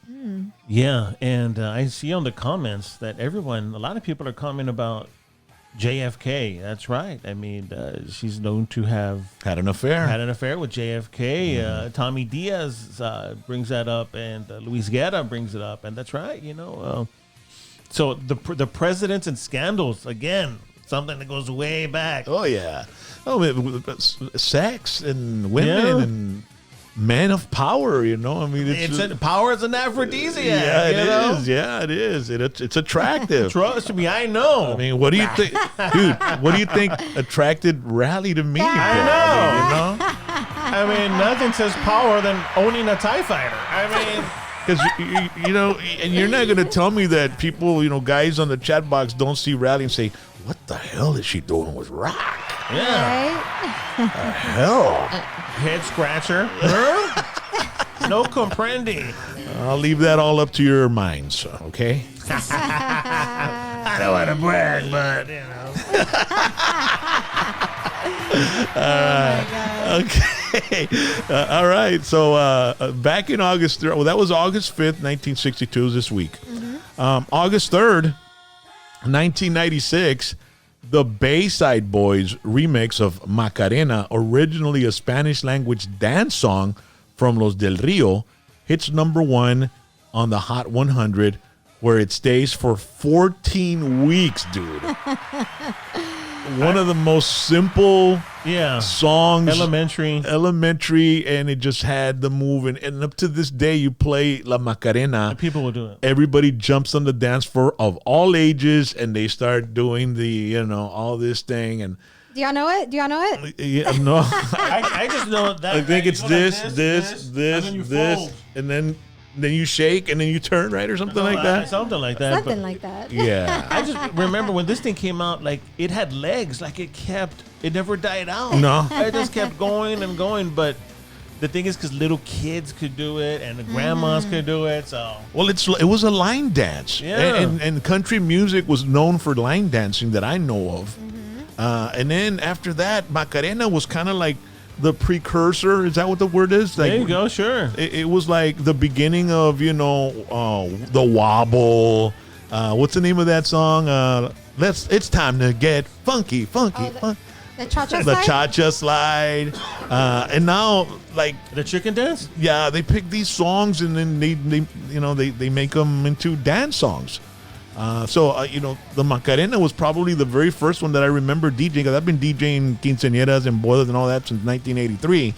Yeah, and I see on the comments that a lot of people are commenting about JFK. That's right. I mean, she's known to have had an affair with JFK. Tommy Diaz brings that up, and Luis Guerra brings it up, and that's right. So the presidents and scandals, again, something that goes way back. Oh yeah, sex and women and men of power. I mean, power is an aphrodisiac. Yeah, it is. Yeah, it is. It's attractive. Trust me, I know. I mean, what do you think, dude? What do you think attracted Rally to me? I know. I mean, nothing says power than owning a TIE fighter. I mean, because and you're not gonna tell me that people, guys on the chat box don't see Rally and say, "What the hell is she doing with Rock?" Yeah. Right? The hell. Head scratcher. No comprendi. I'll leave that all up to your minds, okay? I don't want to brag, but Okay. All right. So back in August, that was August 5th, 1962, this week. August 3rd, 1996, the Bayside Boys remix of Macarena, originally a Spanish-language dance song from Los Del Rio, hits #1 on the Hot 100, where it stays for 14 weeks, dude. One of the most simple songs. Elementary, and it just had the move. And up to this day, you play La Macarena. And people will do it. Everybody jumps on the dance floor of all ages, and they start doing the, all this thing. And do y'all know it? Yeah, no. I just know that. I think it's this, fold. and then you shake, and then you turn, right, or something like that. Something like that. Yeah. I just remember when this thing came out, like, it had legs, like it never died out. No. It just kept going and going, but the thing is, because little kids could do it and the grandmas could do it, so. Well, it was a line dance. Yeah. And country music was known for line dancing that I know of. And then after that, Macarena was kind of like the precursor. Is that what the word is? Like, there you go, sure. It was like the beginning of, the wobble. What's the name of that song? It's time to get funky. The cha-cha slide? The cha-cha slide. And now, like, the chicken dance? Yeah, they pick these songs and then they make them into dance songs. The Macarena was probably the very first one that I remember DJing, because I've been DJing quinceañeras and bodas and all that since 1983.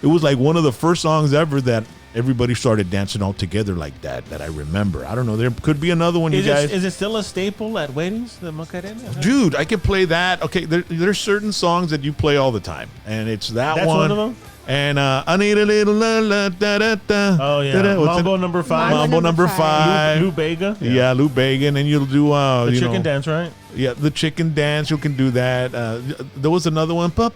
It was like one of the first songs ever that everybody started dancing all together like that I remember. I don't know. There could be another one, you guys. Is it still a staple at weddings, the Macarena? Dude, I can play that. Okay, there's certain songs that you play all the time, and it's that That's one. One of them? And I need a little la la da da da. Oh yeah, Da, da. What's Mambo it? number 5. Mambo number 5. Lou Bega. Yeah, Lou Bega, and then you'll do The you chicken know, dance, right? Yeah, the chicken dance. You can do that. There was another one. Oh,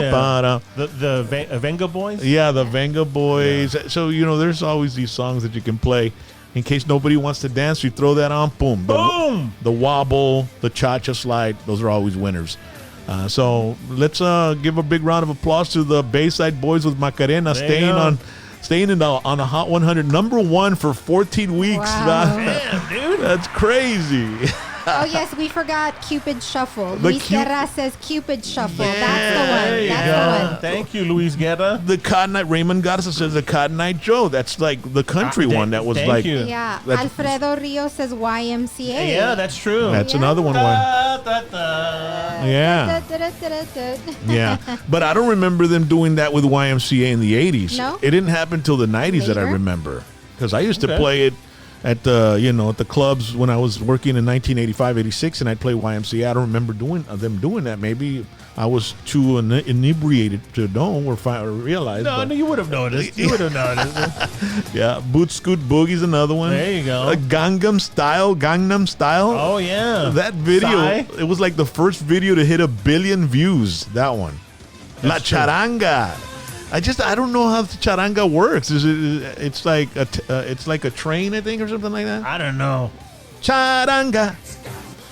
yeah. The Venga Boys. Yeah, the Venga Boys. Yeah. So there's always these songs that you can play. In case nobody wants to dance, you throw that on. Boom, Boom. The wobble, the cha-cha slide. Those are always winners. So let's give a big round of applause to the Bayside Boys with Macarena staying in on the Hot 100, number 1 for 14 weeks. Wow. Damn, dude. That's crazy. Oh, yes, we forgot Cupid Shuffle. The Luis Guerra says Cupid Shuffle. Yeah. That's the one. There you That's go. the one. Thank you, Luis Guerra. The Cotton Eye, Raymond Garza says the Cotton Eye Joe. That's like the country one that was thank like. you. Yeah. That's- Alfredo Rio says YMCA. Yeah, that's true. That's Yeah. another one. Da, da, da. Yeah. Da-da-da-da-da. Yeah. But I don't remember them doing that with YMCA in the 80s. No? It didn't happen until the 90s that I Later? remember. Because I used to Okay. play it at the at the clubs when I was working in 1985, 86, and I'd play YMCA. I don't remember them doing that. Maybe I was too inebriated to know or realize. No, but- you would have noticed. You would have noticed. Yeah, Boot Scoot Boogie's another one. There you go. Gangnam Style. Oh yeah. That video, Psy. it was like the first video to hit 1 billion views. That one. La That's true. Charanga. I don't know how the charanga works. It's like a train, I think, or something like that. I don't know. Charanga.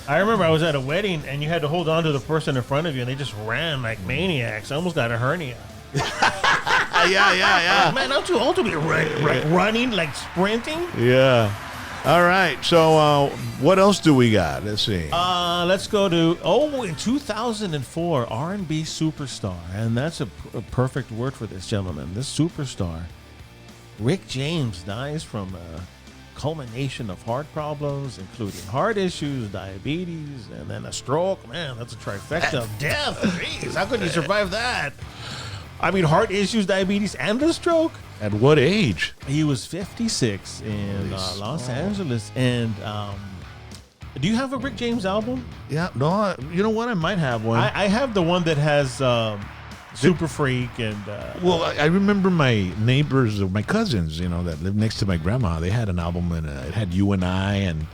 I remember I was at a wedding and you had to hold on to the person in front of you and they just ran like maniacs. I almost got a hernia. Yeah. Man, I'm too old to be running, like sprinting. Yeah. All right. So what else do we got? Let's see. Let's go to in 2004, R&B superstar, and that's a perfect word for this gentleman. This superstar, Rick James, dies from a culmination of heart problems, including heart issues, diabetes, and then a stroke. Man, that's a trifecta of death. Jeez, how could you survive that? I mean, heart issues, diabetes, and a stroke. At what age? He was 56 in Los Angeles. And do you have a Rick James album? Yeah. No. You know what? I might have one. I have the one that has Super Freak and. Well, I remember my neighbors, or my cousins, that lived next to my grandma. They had an album, and it had You and I and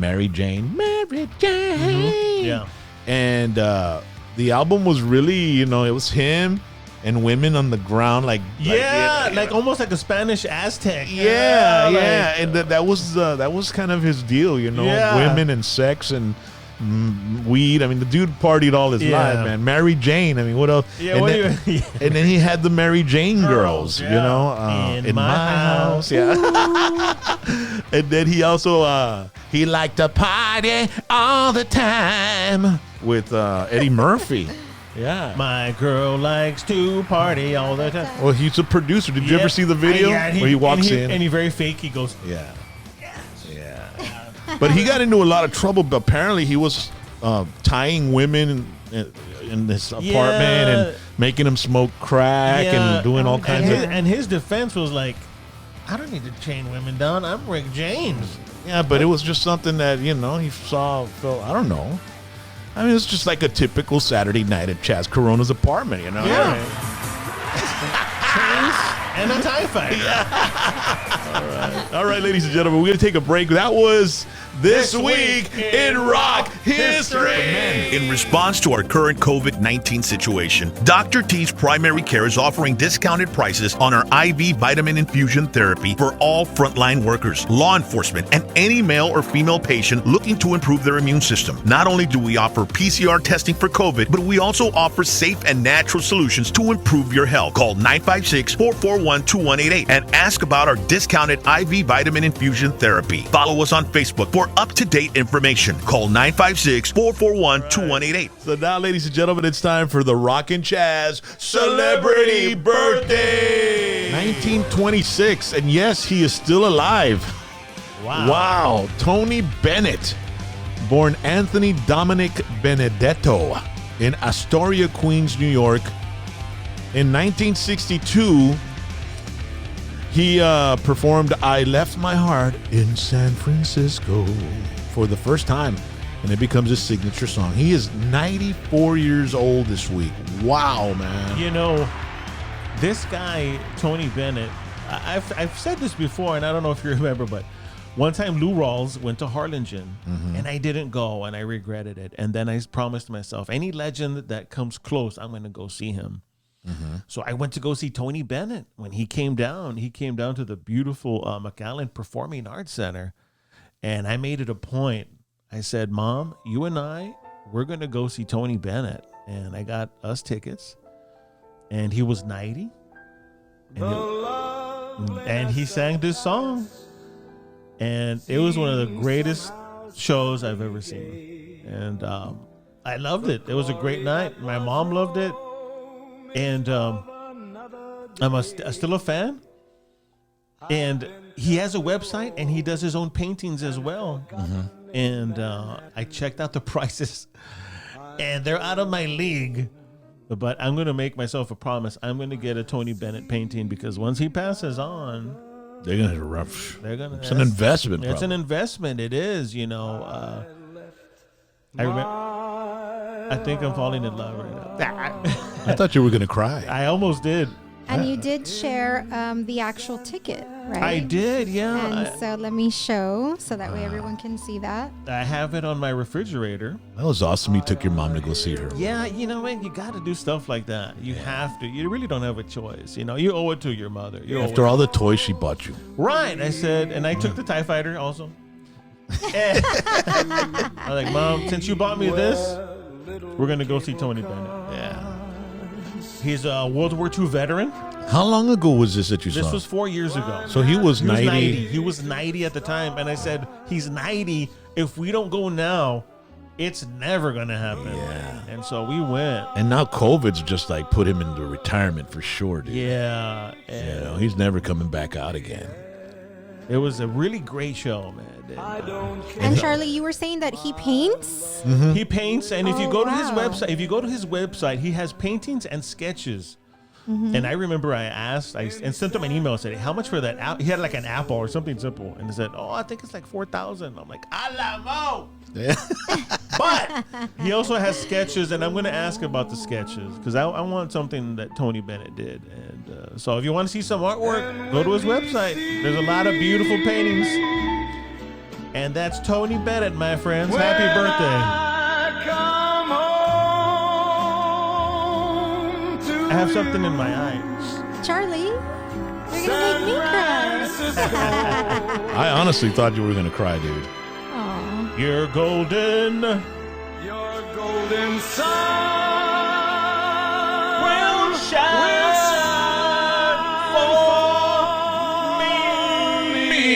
Mary Jane. Mary Jane. Mm-hmm. Yeah. And the album was really, it was him and women on the ground, like almost like a Spanish Aztec. Yeah. And that was kind of his deal, Yeah. women and sex and weed. I mean, the dude partied all his life, man. Mary Jane. I mean, what else? Yeah, and, what then, do you- and then he had the Mary Jane girls, yeah. in my house. Yeah. And then he also he liked to party all the time with Eddie Murphy. Yeah. My girl likes to party all the time. Well, he's a producer. Did you ever see the video Yeah, where he walks in? And he very fake. He goes, Yeah. But he got into a lot of trouble. But apparently, he was tying women in this apartment and making them smoke crack and doing all kinds of. And his defense was like, I don't need to chain women down. I'm Rick James. Yeah, but it was just something that he felt. I don't know. I mean, it's just like a typical Saturday night at Chaz Corona's apartment. Yeah. Chains and a TIE fighter. All right, ladies and gentlemen, we're going to take a break. That was This Week in Rock History. In response to our current COVID-19 situation, Dr. T's Primary Care is offering discounted prices on our IV vitamin infusion therapy for all frontline workers, law enforcement, and any male or female patient looking to improve their immune system. Not only do we offer PCR testing for COVID, but we also offer safe and natural solutions to improve your health. Call 956-441-2188 and ask about our discounted IV vitamin infusion therapy. Follow us on Facebook for up-to-date information. Call 956-441-2188. So now, ladies and gentlemen, it's time for the Rockin' Chaz Celebrity Birthday. 1926, and yes, he is still alive. Wow. Tony Bennett, born Anthony Dominic Benedetto in Astoria, Queens, New York. In 1962, he performed I Left My Heart in San Francisco for the first time. and it becomes his signature song. He is 94 years old this week. Wow, man. You know, this guy, Tony Bennett, I've said this before, and I don't know if you remember, but one time Lou Rawls went to Harlingen, and I didn't go, and I regretted it. And then I promised myself, any legend that comes close, I'm going to go see him. So I went to go see Tony Bennett. When he came down to the beautiful McAllen Performing Arts Center, and I made it a point. I said, Mom, you and we're going to go see Tony Bennett. And I got us tickets, and he was 90. And he sang this song. And it was one of the greatest shows I've ever seen. And I loved it. It was a great night. My mom loved it. And I'm still a fan. And he has a website, and he does his own paintings as well. And I checked out the prices, and they're out of my league. But I'm going to make myself a promise. I'm going to get a Tony Bennett painting, because once he passes on, they're going to rough. It's an investment. It's an investment. It is, you know. I think I'm falling in love right now. I thought you were going to cry. I almost did. And you did share the actual ticket, right? I did, yeah. And so let me show, so that way everyone can see that. I have it on my refrigerator. That was awesome. You took your mom to go see her. Yeah, you know, man, you got to do stuff like that. You have to. You really don't have a choice. You know, you owe it to your mother. After all the toys she bought you. Right, I said, and I took the TIE Fighter also. And I was like, Mom, since you bought me this, we're going to go see Tony Bennett. Yeah. He's a World War II veteran. How long ago was this that you saw? This was 4 years ago. So he was 90. He was 90 at the time. And I said, he's 90. If we don't go now, it's never going to happen. Yeah. And so we went. And now COVID's just like put him into retirement for sure, dude. Yeah. You know, he's never coming back out again. It was a really great show, man. And Charlie, you were saying that he paints? He paints, and if you go to his website, he has paintings and sketches. And I remember I asked, and sent him an email and said, how much for that? He had like an apple or something simple. And he said, I think it's like $4,000. I'm like, Alamo! Yeah. But he also has sketches, and I'm going to ask about the sketches, because I want something that Tony Bennett did. And so if you want to see some artwork, go to his website. There's a lot of beautiful paintings. And that's Tony Bennett, my friends. Happy birthday. I have something in my eye. Charlie, you're going to make me cry. I honestly thought you were going to cry, dude. Aw. You're golden. Your golden sun Will shine for me.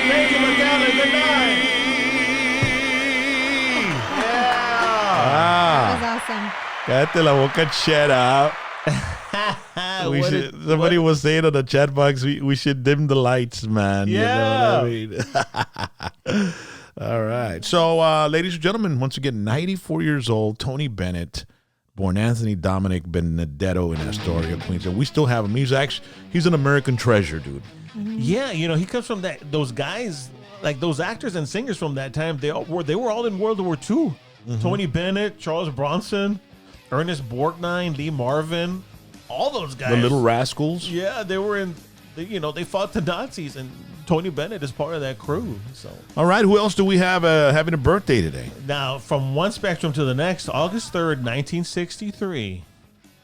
Thank you, McAllen. Good night. Ah. That was awesome. Cállate la boca, shut up. Somebody was saying on the chat box, we should dim the lights, man. Yeah. You know what I mean? All right. So, ladies and gentlemen, once again, 94 years old, Tony Bennett, born Anthony Dominic Benedetto in Astoria, Queens. And we still have him. He's an American treasure, dude. Yeah, you know, he comes from those guys, like those actors and singers from that time. They were all in World War II. Tony Bennett, Charles Bronson, Ernest Borgnine, Lee Marvin, all those guys. The Little Rascals. Yeah, they were they fought the Nazis, and Tony Bennett is part of that crew. So, all right, who else do we have having a birthday today? now, from one spectrum to the next, August 3rd, 1963,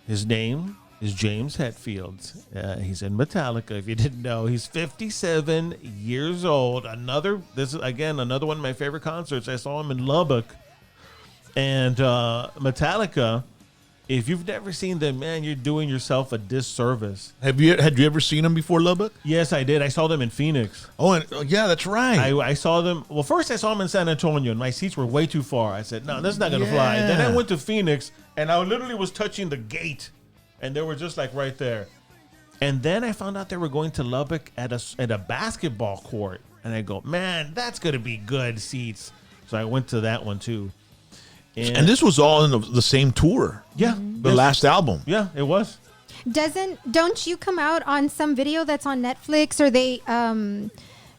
his name is James Hetfield. He's in Metallica, if you didn't know. He's 57 years old. This is, again, another one of my favorite concerts. I saw him in Lubbock. And Metallica, if you've never seen them, man, you're doing yourself a disservice. Had you ever seen him before Lubbock? Yes, I did. I saw them in Phoenix. Yeah, that's right. I saw them. Well, first I saw them in San Antonio, and my seats were way too far. I said, no, that's not going to fly. And then I went to Phoenix, and I literally was touching the gate, and they were just like right there. And then I found out they were going to Lubbock at a basketball court. And I go, man, that's going to be good seats. So I went to that one, too. And this was all in the same tour. Yeah. The last album. Yeah, it was. Don't you come out on some video that's on Netflix, or they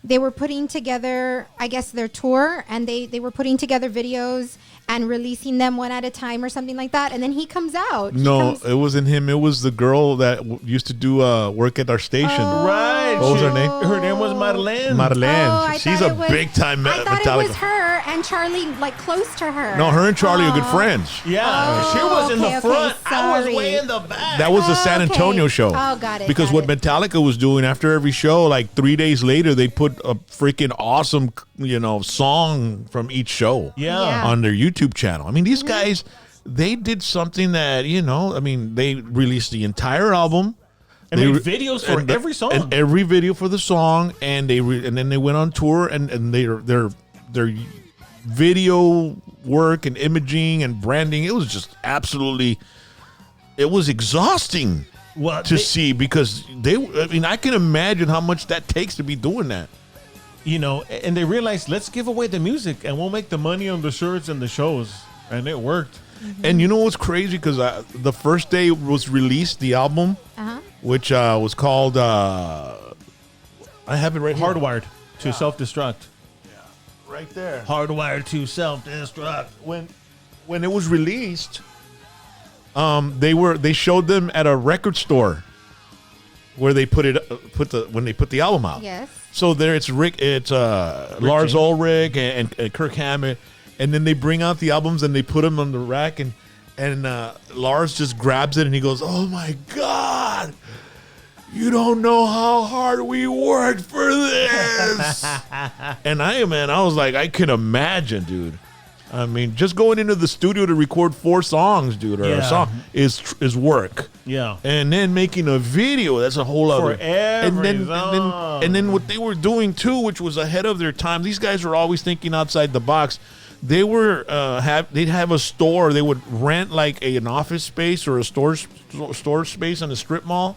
they were putting together, I guess, their tour, and they were putting together videos and releasing them one at a time or something like that. And then he comes out. It wasn't him. It was the girl that used to do work at our station. Right. What was her name? Her name was Marlene. Marlene. She's a big time I thought Metallica. it was her and Charlie, like close to her. No, her and Charlie are good friends. Yeah, she was in the okay, front. I was sorry. way in the back. That was the San Antonio show. Oh, got it. Because what Metallica was doing after every show, like 3 days later, they put a freaking awesome, song from each show Yeah. on their YouTube channel. I mean, these guys, they did something that, they released the entire album. And made videos for every song. And every video for the song, and then they went on tour, and their video work and imaging and branding, it was just absolutely, it was exhausting to see, because I can imagine how much that takes to be doing that. And they realized, let's give away the music and we'll make the money on the shirts and the shows. And it worked. And you know what's crazy? Because the first day it was released, the album, which was called, I have it right here. Hardwired to self-destruct. Right there. Hardwired to self-destruct. When it was released, they showed them at a record store where they when they put the album out. Yes. So there it's Lars Ulrich and Kirk Hammett, and then they bring out the albums and they put them on the rack, and Lars just grabs it and he goes, "Oh my God, you don't know how hard we worked for this." And I was like, I can imagine, dude. I mean, just going into the studio to record 4 songs, dude, or a song is work. Yeah. And then making a video, that's a whole other. For every song. And then what they were doing too, which was ahead of their time. These guys were always thinking outside the box. They were they'd have a store. They would rent like an office space or a store space on a strip mall,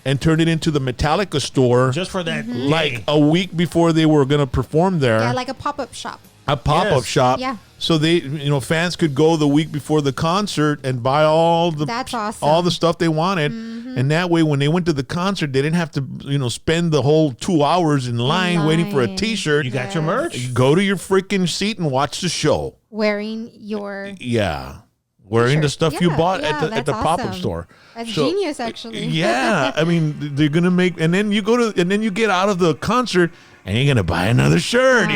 and turn it into the Metallica store just for that. Like a week before they were going to perform there. Yeah, like a pop-up shop. A pop-up shop. Yeah. So they, fans could go the week before the concert and buy That's awesome. all the stuff they wanted. And that way, when they went to the concert, they didn't have to, spend the whole 2 hours in line waiting for a T-shirt. You got your merch. You go to your freaking seat and watch the show. Wearing your Wearing the stuff you bought yeah, at the pop-up awesome. store. That's genius, actually. Yeah, I mean, they're gonna make, and then you get out of the concert, and you're gonna buy another shirt,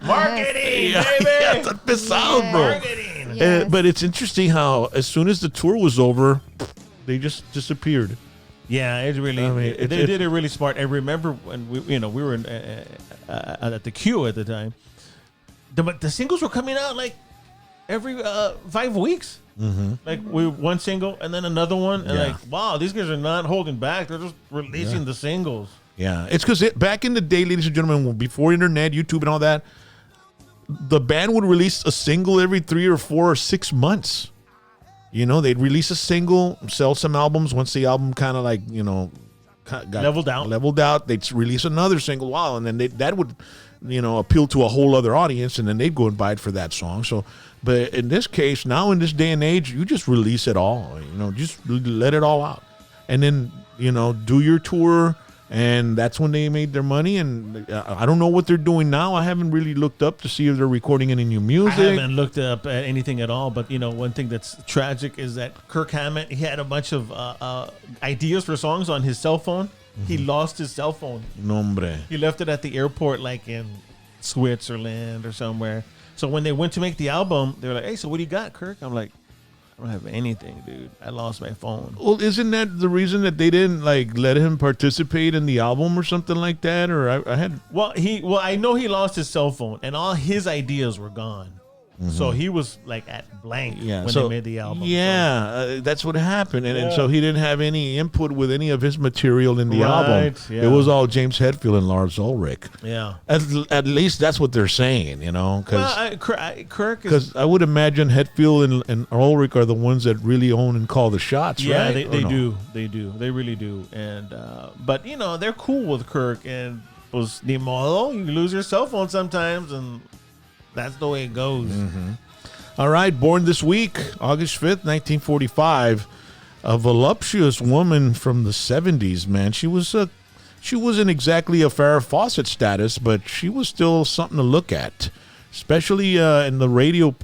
Marketing, yeah, baby. that's a pesado, bro. Marketing. Yes. But it's interesting how as soon as the tour was over, they just disappeared. Yeah, it's really. I mean, they did it really smart. I remember when we were in, at the queue at the time. The singles were coming out like every 5 weeks. Mm-hmm. Like one single and then another one, and like, wow, these guys are not holding back. They're just releasing the singles. Yeah, it's because back in the day, ladies and gentlemen, before internet, YouTube, and all that, the band would release a single every 3 or 4 or 6 months. They'd release a single, sell some albums. Once the album kind of like, got leveled out, they'd release another single. Wow, and then that would, appeal to a whole other audience, and then they'd go and buy it for that song. So, but in this case, now in this day and age, you just release it all. Just let it all out, and then do your tour. And that's when they made their money. And I don't know what they're doing now. I haven't really looked up to see if they're recording any new music. I haven't looked up at anything at all. But, one thing that's tragic is that Kirk Hammett, he had a bunch of ideas for songs on his cell phone. Mm-hmm. He lost his cell phone. Nombre. He left it at the airport, like in Switzerland or somewhere. So when they went to make the album, they were like, "Hey, so what do you got, Kirk?" I'm like, "I don't have anything, dude. I lost my phone." Well, isn't that the reason that they didn't let him participate in the album or something like that? Or I had. Well, I know he lost his cell phone and all his ideas were gone. Mm-hmm. So he was like at blank when they made the album. Yeah, that's what happened, and so he didn't have any input with any of his material in the album. Yeah. It was all James Hetfield and Lars Ulrich. Yeah, at least that's what they're saying, Because Kirk because I would imagine Hetfield and Ulrich are the ones that really own and call the shots. Yeah, right? they do. They do. They really do. And but they're cool with Kirk, and pues ni modo, you lose your cell phone sometimes, and that's the way it goes. Mm-hmm. All right, born this week, August 5th, 1945, a voluptuous woman from the 70s, man. She was she wasn't exactly a Farrah Fawcett status, but she was still something to look at, especially in the radio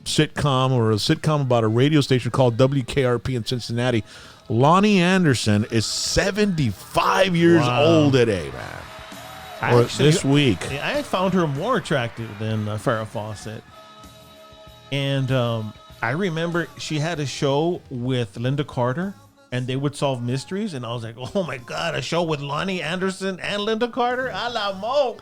sitcom, or a sitcom about a radio station called WKRP in Cincinnati. Lonnie Anderson is 75 years old today, man. Or this week. I found her more attractive than Farrah Fawcett. And I remember she had a show with Linda Carter, and they would solve mysteries. And I was like, oh my God, a show with Lonnie Anderson and Linda Carter? A la mo.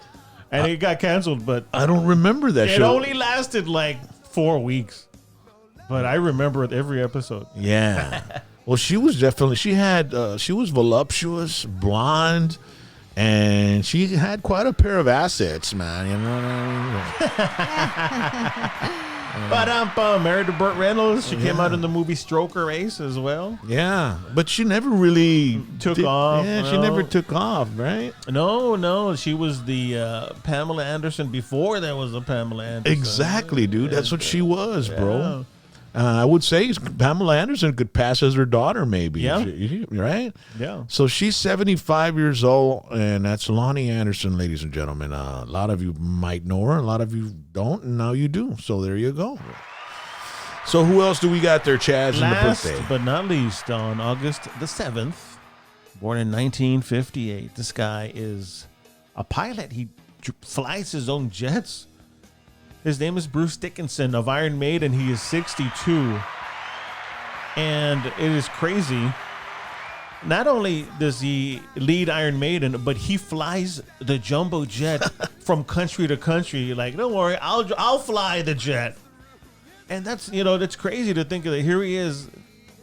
And it got canceled, but I don't remember that show. It only lasted like 4 weeks. But I remember it every episode. Yeah. Well, she was definitely, she was voluptuous, blonde, and she had quite a pair of assets, man. You know what I mean? But married to Burt Reynolds. She came out in the movie Stroker Ace as well. Yeah, but she never really took off. Yeah, she never took off, right? No. She was the Pamela Anderson before there was a Pamela Anderson. Exactly, dude. That's what she was, bro. I would say Pamela Anderson could pass as her daughter, maybe. Yeah. Right? Yeah. So she's 75 years old, and that's Lonnie Anderson, ladies and gentlemen. A lot of you might know her, a lot of you don't, and now you do. So there you go. So who else do we got there, Chaz, in the birthday? Last but not least, on August the 7th, born in 1958, this guy is a pilot. He flies his own jets. His name is Bruce Dickinson of Iron Maiden. He is 62. And it is crazy. Not only does he lead Iron Maiden, but he flies the jumbo jet from country to country. Like, don't worry, I'll fly the jet. And that's, that's crazy to think of that. Here he is,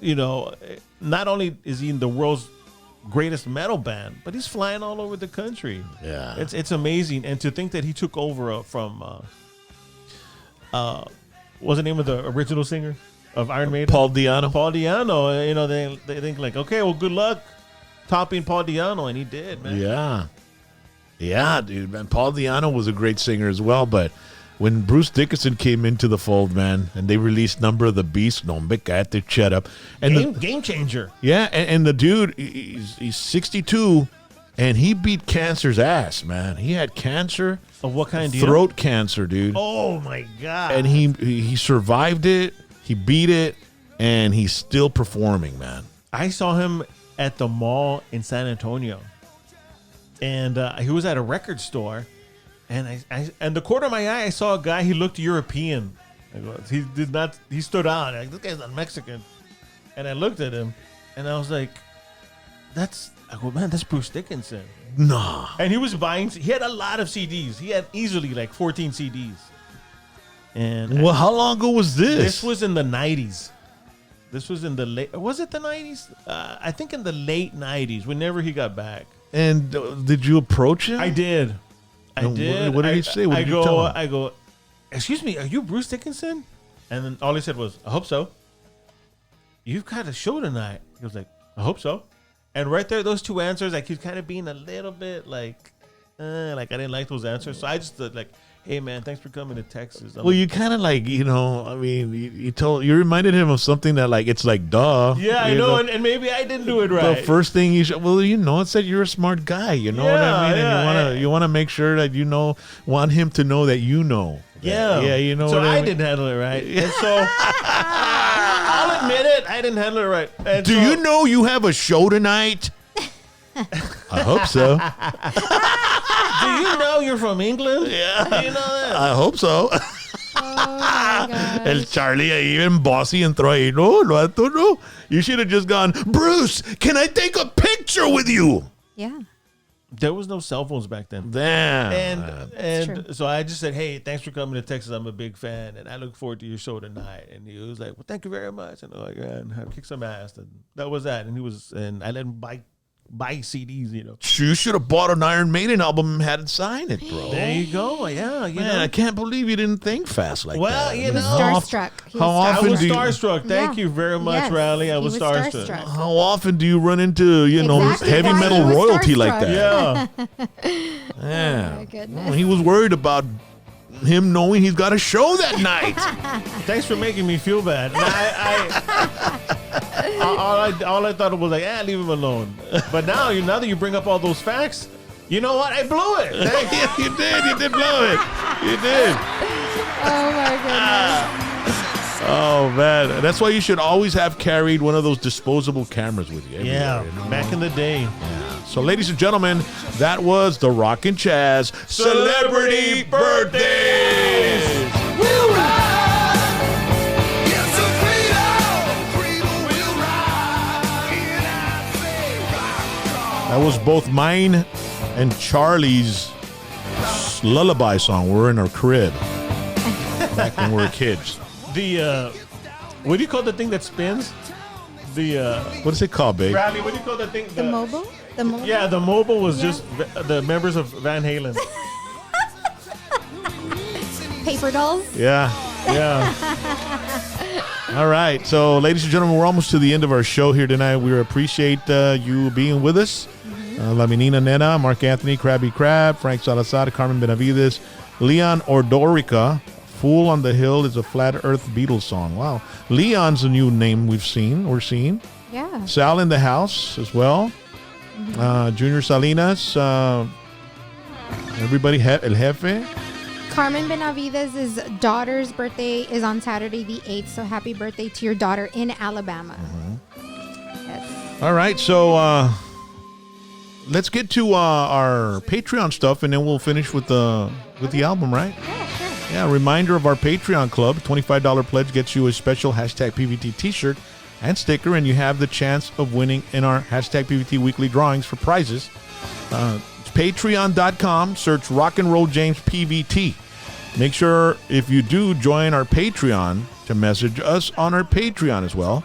not only is he in the world's greatest metal band, but he's flying all over the country. Yeah. It's amazing. And to think that he took over from what's the name of the original singer of Iron Maiden? Paul Di'Anno. Paul Di'Anno. They think like, okay, well, good luck topping Paul Di'Anno, and he did, man. Yeah, dude, man. Paul Di'Anno was a great singer as well, but when Bruce Dickinson came into the fold, man, and they released Number of the Beast, no me caete, shut up. And game changer. Yeah, and the dude, he's 62, and he beat cancer's ass, man. He had cancer. Of what kind? Throat cancer, dude. Oh my God! And he survived it. He beat it, and he's still performing, man. I saw him at the mall in San Antonio, and he was at a record store, and and the corner of my eye, I saw a guy. He looked European. He did not. He stood out. Like, this guy's not Mexican. And I looked at him, and I was like, I go, man, that's Bruce Dickinson. Nah. And he was buying. He had a lot of CDs. He had easily like 14 CDs. And well, how long ago was this? This was in the 90s. This was in the late. Was it the 90s? I think in the late 90s. Whenever he got back. And did you approach him? I did. I did. What did he say? What did you tell him? I go, excuse me, are you Bruce Dickinson? And then all he said was, I hope so. You've got a show tonight. He was like, I hope so. And right there, those two answers, like, he's kind of being a little bit like I didn't like those answers. So I just like, hey man, thanks for coming to Texas. You kind of like, you reminded him of something that like, it's like, duh. Yeah, I know. And maybe I didn't do it right. The first thing it's that you're a smart guy. You know what I mean? And you want to make sure that, want him to know that you know. Yeah. Yeah, you know so what I mean? didn't handle it right. And so I'll admit it, I didn't handle it right. And do you know you have a show tonight? I hope so. Do you know you're from England? Yeah. Do you know that? I hope so. Oh my gosh. El Charlie even bossy and throw ahí, no. You should have just gone, Bruce, can I take a picture with you? Yeah. There was no cell phones back then. Damn. And so I just said, hey, thanks for coming to Texas. I'm a big fan, and I look forward to your show tonight. And he was like, well, thank you very much. And I'm like, man, I kicked some ass. And that was that. And I let him buy CDs, You should have bought an Iron Maiden album and had it sign it, bro. There you go. Yeah. Man, I can't believe you didn't think fast like that. Well, Starstruck. How often I was do you, starstruck. Thank you very much, Yes, Riley. I he was was starstruck. starstruck. how often do you run into, Exactly. heavy Why metal he was royalty like starstruck. that? Yeah. Yeah. Oh, my goodness. Well, he was worried about him knowing he's got a show that night. Thanks for making me feel bad. all I thought was like, leave him alone. But now that you bring up all those facts, you know what? I blew it. You did. You did blow it. You did. Oh my goodness. Oh man, that's why you should always have carried one of those disposable cameras with you. Yeah, you know? back in the day. Yeah. So, ladies and gentlemen, that was the Rockin' Chaz Celebrity Birthdays. That was both mine and Charlie's lullaby song. We're in our crib back when we were kids. The what do you call the thing that spins? The What is it called, babe? Bradley, what do you call that thing? The mobile? The mobile? Yeah, the mobile was just the members of Van Halen. Paper dolls? Yeah. All right. So, ladies and gentlemen, we're almost to the end of our show here tonight. We appreciate you being with us. La Menina Nena, Mark Anthony, Krabby Crab, Frank Salazar, Carmen Benavides, Leon Ordorica. Fool on the Hill is a Flat Earth Beatles song. Wow. Leon's a new name we're seeing. Yeah. Sal in the house as well. Junior Salinas. Everybody, El Jefe. Carmen Benavides' daughter's birthday is on Saturday the 8th, so happy birthday to your daughter in Alabama. Yes. All right, so let's get to our Patreon stuff, and then we'll finish with the album, right? Yeah, sure. Yeah, a reminder of our Patreon club. $25 pledge gets you a special hashtag PVT t-shirt and sticker, and you have the chance of winning in our hashtag PVT weekly drawings for prizes. Patreon.com, search Rock and Roll James PVT. Make sure if you do join our Patreon to message us on our Patreon as well,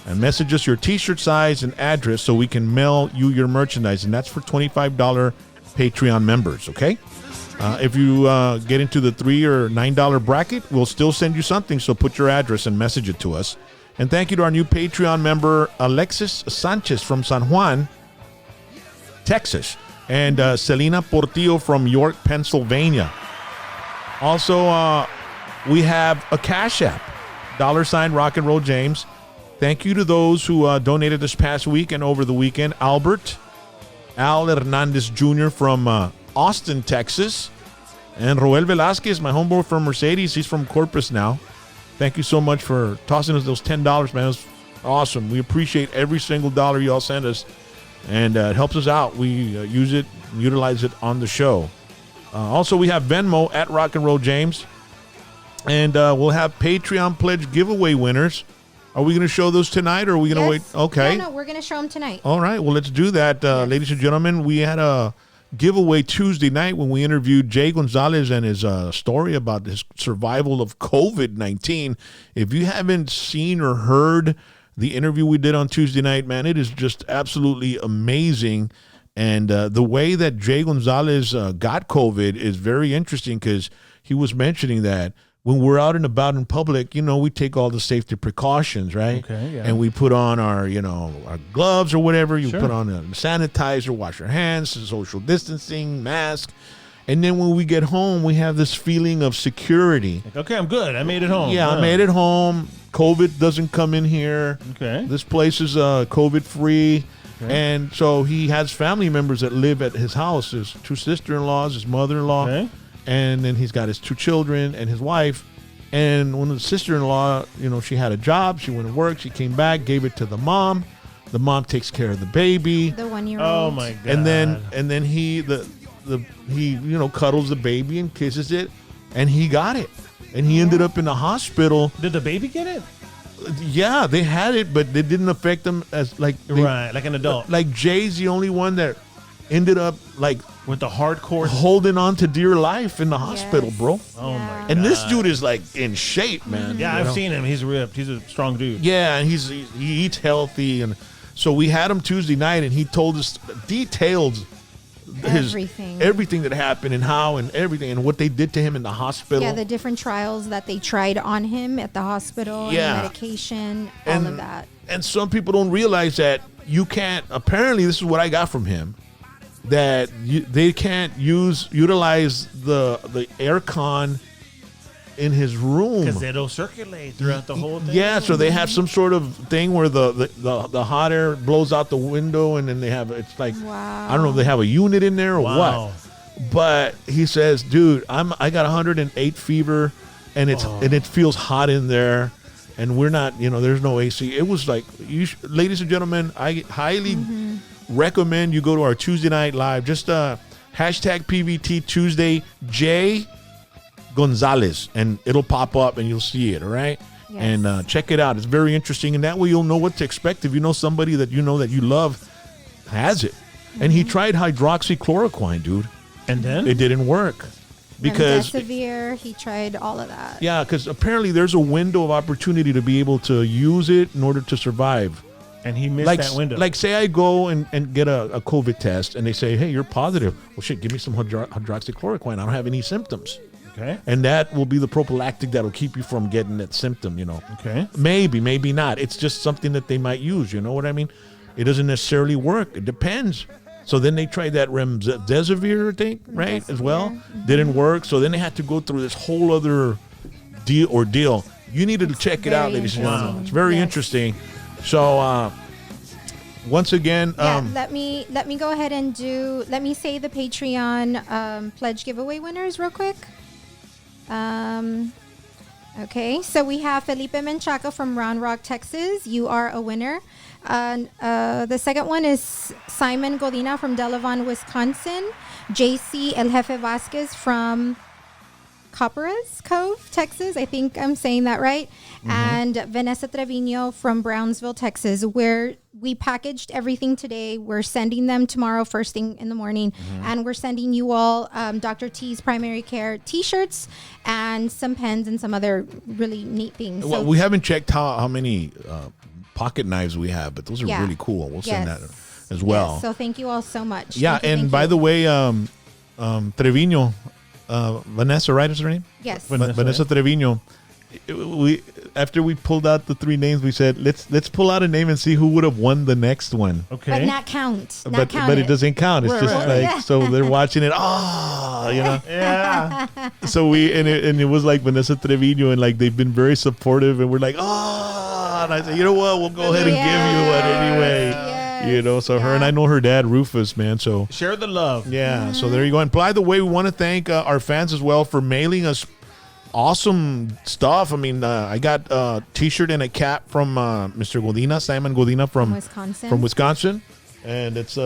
and message us your t-shirt size and address so we can mail you your merchandise, and that's for $25 Patreon members, okay? If you get into the $3 or $9 bracket, we'll still send you something, so put your address and message it to us. And thank you to our new Patreon member, Alexis Sanchez from San Juan, Texas, and Selena Portillo from York, Pennsylvania. Also, we have a Cash App, $ Rock and Roll James. Thank you to those who donated this past week and over the weekend. Al Hernandez Jr. from Austin, Texas, and Roel Velasquez, my homeboy from Mercedes. He's from Corpus now. Thank you so much for tossing us those $10, man. It was awesome. We appreciate every single dollar y'all send us, and it helps us out. We use it, utilize it on the show. Also, we have Venmo at Rock and Roll James, and we'll have Patreon pledge giveaway winners. Are we going to show those tonight, or are we going to wait? Okay. No, we're going to show them tonight. All right. Well, let's do that. Ladies and gentlemen, we had a giveaway Tuesday night when we interviewed Jay Gonzalez and his story about his survival of COVID-19. If you haven't seen or heard the interview we did on Tuesday night, man, it is just absolutely amazing. And the way that Jay Gonzalez got COVID is very interesting, because he was mentioning that when we're out and about in public, we take all the safety precautions, right? Okay, yeah. And we put on our, our gloves or whatever. You Sure. put on a sanitizer, wash your hands, social distancing, mask. And then when we get home, we have this feeling of security. Like, okay, I'm good. I made it home. Yeah, I made it home. COVID doesn't come in here. Okay. This place is COVID-free. Okay. And so he has family members that live at his house. His 2 sister-in-laws, his mother-in-law. Okay. And then he's got his 2 children and his wife. And when the sister-in-law, she had a job. She went to work. She came back, gave it to the mom. The mom takes care of the baby. The 1-year-old. Oh my God. And then he cuddles the baby and kisses it, and he got it. And he ended up in the hospital. Did the baby get it? Yeah, they had it, but it didn't affect them as like Like an adult. Like Jay's the only one that ended up like With the hardcore. holding on to dear life in the hospital, bro. Oh my Yeah. God. And this dude is like in shape, man. Yeah, I've seen him. He's ripped. He's a strong dude. Yeah, and he eats healthy, and so we had him Tuesday night, and he told us details everything that happened and how and everything and what they did to him in the hospital. Yeah, the different trials that they tried on him at the hospital, and Yeah. the medication, all of that. And some people don't realize that you can't. Apparently, this is what I got from him. That they can't utilize the aircon in his room. Because it'll circulate throughout the whole thing. Yeah, so they have some sort of thing where the hot air blows out the window, and then they have, it's like, Wow. I don't know if they have a unit in there or Wow. what. But he says, dude, I got 108 fever, and it feels hot in there, and we're not, there's no AC. It was like, ladies and gentlemen, I highly recommend you go to our Tuesday night live. Just hashtag PVT Tuesday J Gonzalez, and it'll pop up and you'll see it. All right. Yes. And check it out. It's very interesting, and that way you'll know what to expect if you know somebody that you know that you love has it. And he tried hydroxychloroquine, dude. And then? It didn't work because Remdesivir, he tried all of that. yeah, because apparently there's a window of opportunity to be able to use it in order to survive. And he missed Like, that window. like say I go and get a COVID test, and they say, hey, you're positive. Well, shit, give me some hydroxychloroquine. I don't have any symptoms. Okay. And that will be the prophylactic that'll keep you from getting that symptom, Okay. Maybe, maybe not. It's just something that they might use. You know what I mean? It doesn't necessarily work. It depends. So then they tried that remdesivir thing, right, as well. Didn't work. So then they had to go through this whole other ordeal. You needed to check it out, very ladies and gentlemen. interesting. It's very Yes. interesting. So once again, Yeah, let me go ahead and let me say the Patreon pledge giveaway winners real quick. Okay, so we have Felipe Menchaca from Round Rock, Texas. You are a winner. The second one is Simon Godina from Delavan, Wisconsin. JC El Jefe Vasquez from Copperas Cove, Texas. I think I'm saying that right. And Vanessa Trevino from Brownsville, Texas, where we packaged everything today. We're sending them tomorrow first thing in the morning. And we're sending you all Dr. T's Primary Care t-shirts and some pens and some other really neat things. well, we haven't checked how many pocket knives we have, but those are Yeah. really cool. We'll send that Yes. as well. Yes, so thank you all so much. Yeah, Thank you, and thank by you. the way, Trevino, Vanessa, right, is her name? Yes. Vanessa Trevino. We after we pulled out the three names, we said let's pull out a name and see who would have won the next one. Okay. But not count. Not But count but it doesn't count. It's Right, just right. like Yeah. so they're watching it. Oh, Yeah. So it was like Vanessa Trevino, and like they've been very supportive, and we're like, oh, and I said, you know what, we'll go ahead and give you one anyway. Yes. So her and I know her dad Rufus, man. So Share the love. yeah, so there you go. And by the way, we want to thank our fans as well for mailing us awesome stuff. I mean, I got a T-shirt and a cap from Mr. Godina, Simon Godina from Wisconsin. And it's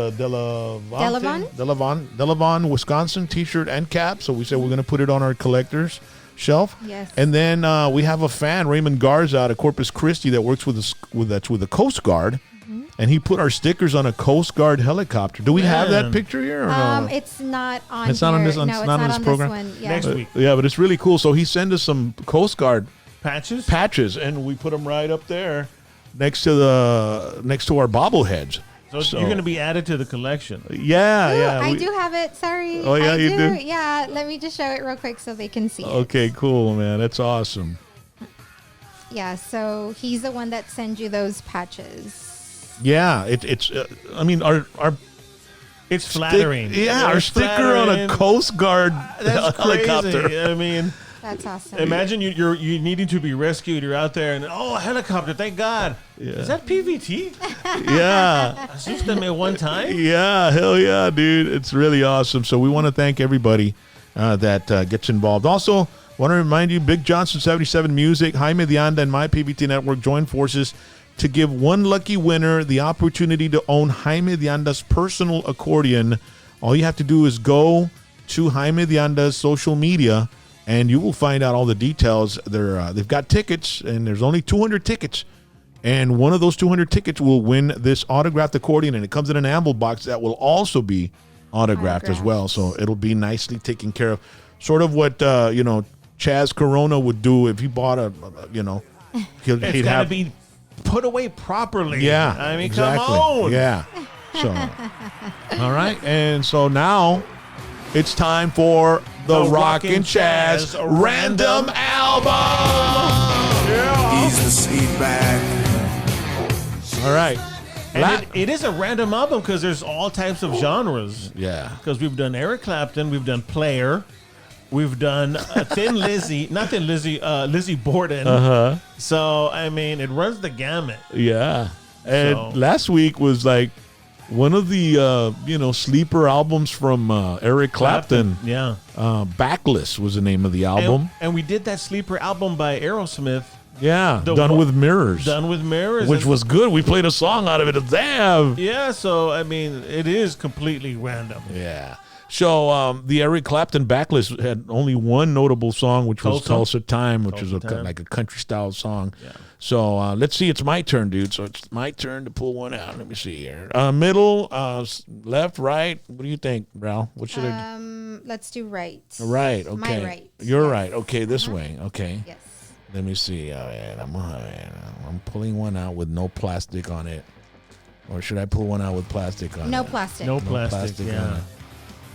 Delavon, Wisconsin T-shirt and cap. So we said we're going to put it on our collector's shelf. Yes. And then we have a fan, Raymond Garza out of Corpus Christi, that works with the Coast Guard. And he put our stickers on a Coast Guard helicopter. Do we have that Man. picture here? Or no? It's not on. It's not on here. this- No, it's it's not on not this on program? This one. Yeah. Next week. Yeah, but it's really cool. So he sent us some Coast Guard Patches? patches, and we put them right up there next to our bobbleheads. So you're going to be added to the collection. Yeah, Ooh, yeah. I do have it. Sorry. Oh, yeah, I you do? Yeah. Let me just show it real quick so they can see it. Okay, cool, man. That's awesome. Yeah. So he's the one that sends you those patches. Yeah, it's. I mean, our It's flattering. our It's sticker on a flattering. Coast Guard That's helicopter. crazy. I mean, That's awesome. imagine you needing to be rescued. You're out there and a helicopter. Thank God. Is that PVT? Yeah, Asustan at one time. yeah, hell yeah, dude. It's really awesome. So we want to thank everybody that gets involved. Also, want to remind you, Big Johnson 77 Music, Jaime de Anda, and My PVT Network join forces to give one lucky winner the opportunity to own Jaime de Anda's personal accordion. All you have to do is go to Jaime de Anda's social media, and you will find out all the details. They've got tickets, and there's only 200 tickets. And one of those 200 tickets will win this autographed accordion, and it comes in an amble box that will also be autographed as well. So it'll be nicely taken care of. Sort of what, Chaz Corona would do if he bought he'd It's got to have be put away properly. Yeah, I mean, exactly. come on. Yeah. So, all right. And so now it's time for the Rockin' Chaz Random Album. Ease the seat back. All right. And it is a random album because there's all types of genres. Yeah. Because we've done Eric Clapton, we've done Player, We've done Thin Lizzy, not Thin Lizzy, Lizzie Borden. So, I mean, it runs the gamut. Yeah. And So- last week was like one of the, sleeper albums from Eric Clapton. Yeah. Backless was the name of the album. And we did that sleeper album by Aerosmith. Yeah. The Done one- with mirrors. Done with mirrors. Which and- was good. We played a song out of it. Damn. Yeah, so, I mean, it is completely random. Yeah. So the Eric Clapton Backlist had only one notable song, which was Tulsa Time, which is like a country style song. Yeah. So let's see. It's my turn, dude. So it's my turn to pull one out. Let me see here. Middle, left, right. What do you think, Ralph? What should I do? Let's do right. Right. Okay. My right. You're Yes. right. Okay. This way. Okay. Yes. Let me see. All right. I'm pulling one out with no plastic on it. Or should I pull one out with plastic on No it? plastic. No plastic, on yeah. it.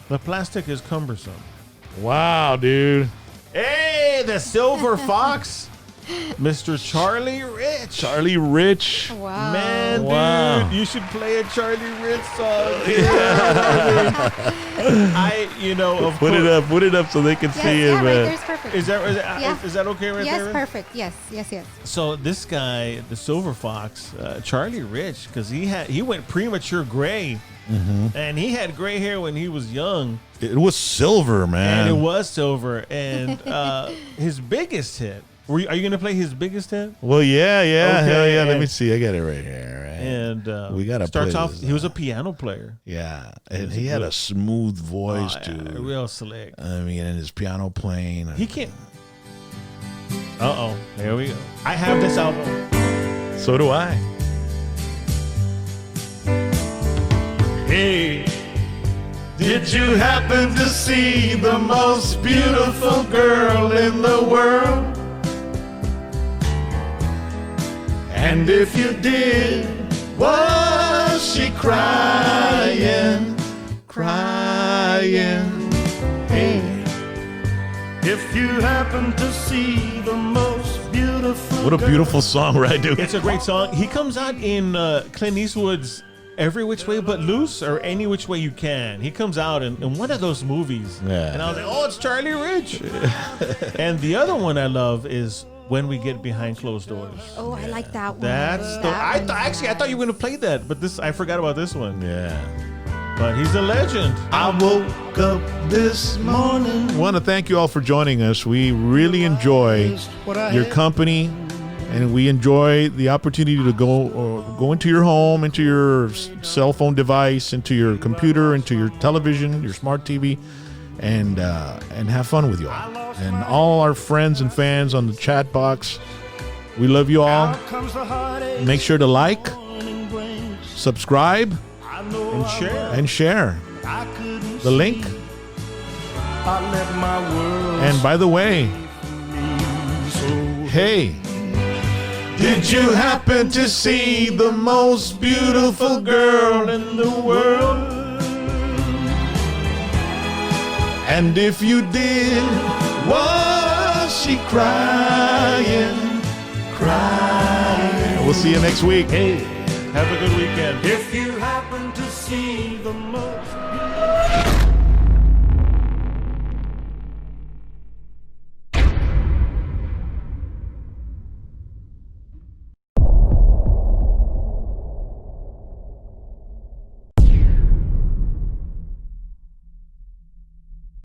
The plastic is cumbersome. Wow, dude. Hey, the Silver Fox, Mr. Charlie Rich. Charlie Rich. Wow. Man, Wow. dude, you should play a Charlie Rich song. Of Put course. it up so they can Yes, see yeah, it, right man. there's perfect. Is that Yeah. is that okay right yes, there? perfect. Yes, yes, yes. So this guy, the Silver Fox, Charlie Rich, because he went premature gray, and he had gray hair when he was young, It was silver, man. and it was silver. And his biggest hit. Are you gonna play his biggest hit? Well, yeah. Okay, Hell yeah. Let and- me see. I got it right here. Right? And We gotta starts play off. this, He was a piano player. Yeah. And he had a smooth voice, Yeah, too. real slick. I mean, and his piano playing. He can't. There we go. I have this album. So do I. Hey, did you happen to see the most beautiful girl in the world? And if you did, was she crying? Crying. Hey, if you happen to see the most beautiful What a beautiful song, right, dude? It's a great song. He comes out in Clint Eastwood's Every Which Way But Loose or Any Which Way You Can. He comes out in one of those movies. Yeah. And I was like, oh, it's Charlie Rich. And the other one I love is When We Get Behind Closed Doors. Oh, I like that one. That's the. I thought you were gonna play that, but I forgot about this one. Yeah. But he's a legend. I woke up this morning. I want to thank you all for joining us. We really enjoy your company, and we enjoy the opportunity to go into your home, into your cell phone device, into your computer, into your television, your smart TV, and have fun with you all. And all our friends and fans on the chat box, we love you all. Make sure to like, subscribe, And share. the link. And by the way, hey, Did you happen to see the most beautiful girl in the world? And if you did, was she crying? Crying. we'll see you next week. Have a good weekend. If you happen to see the most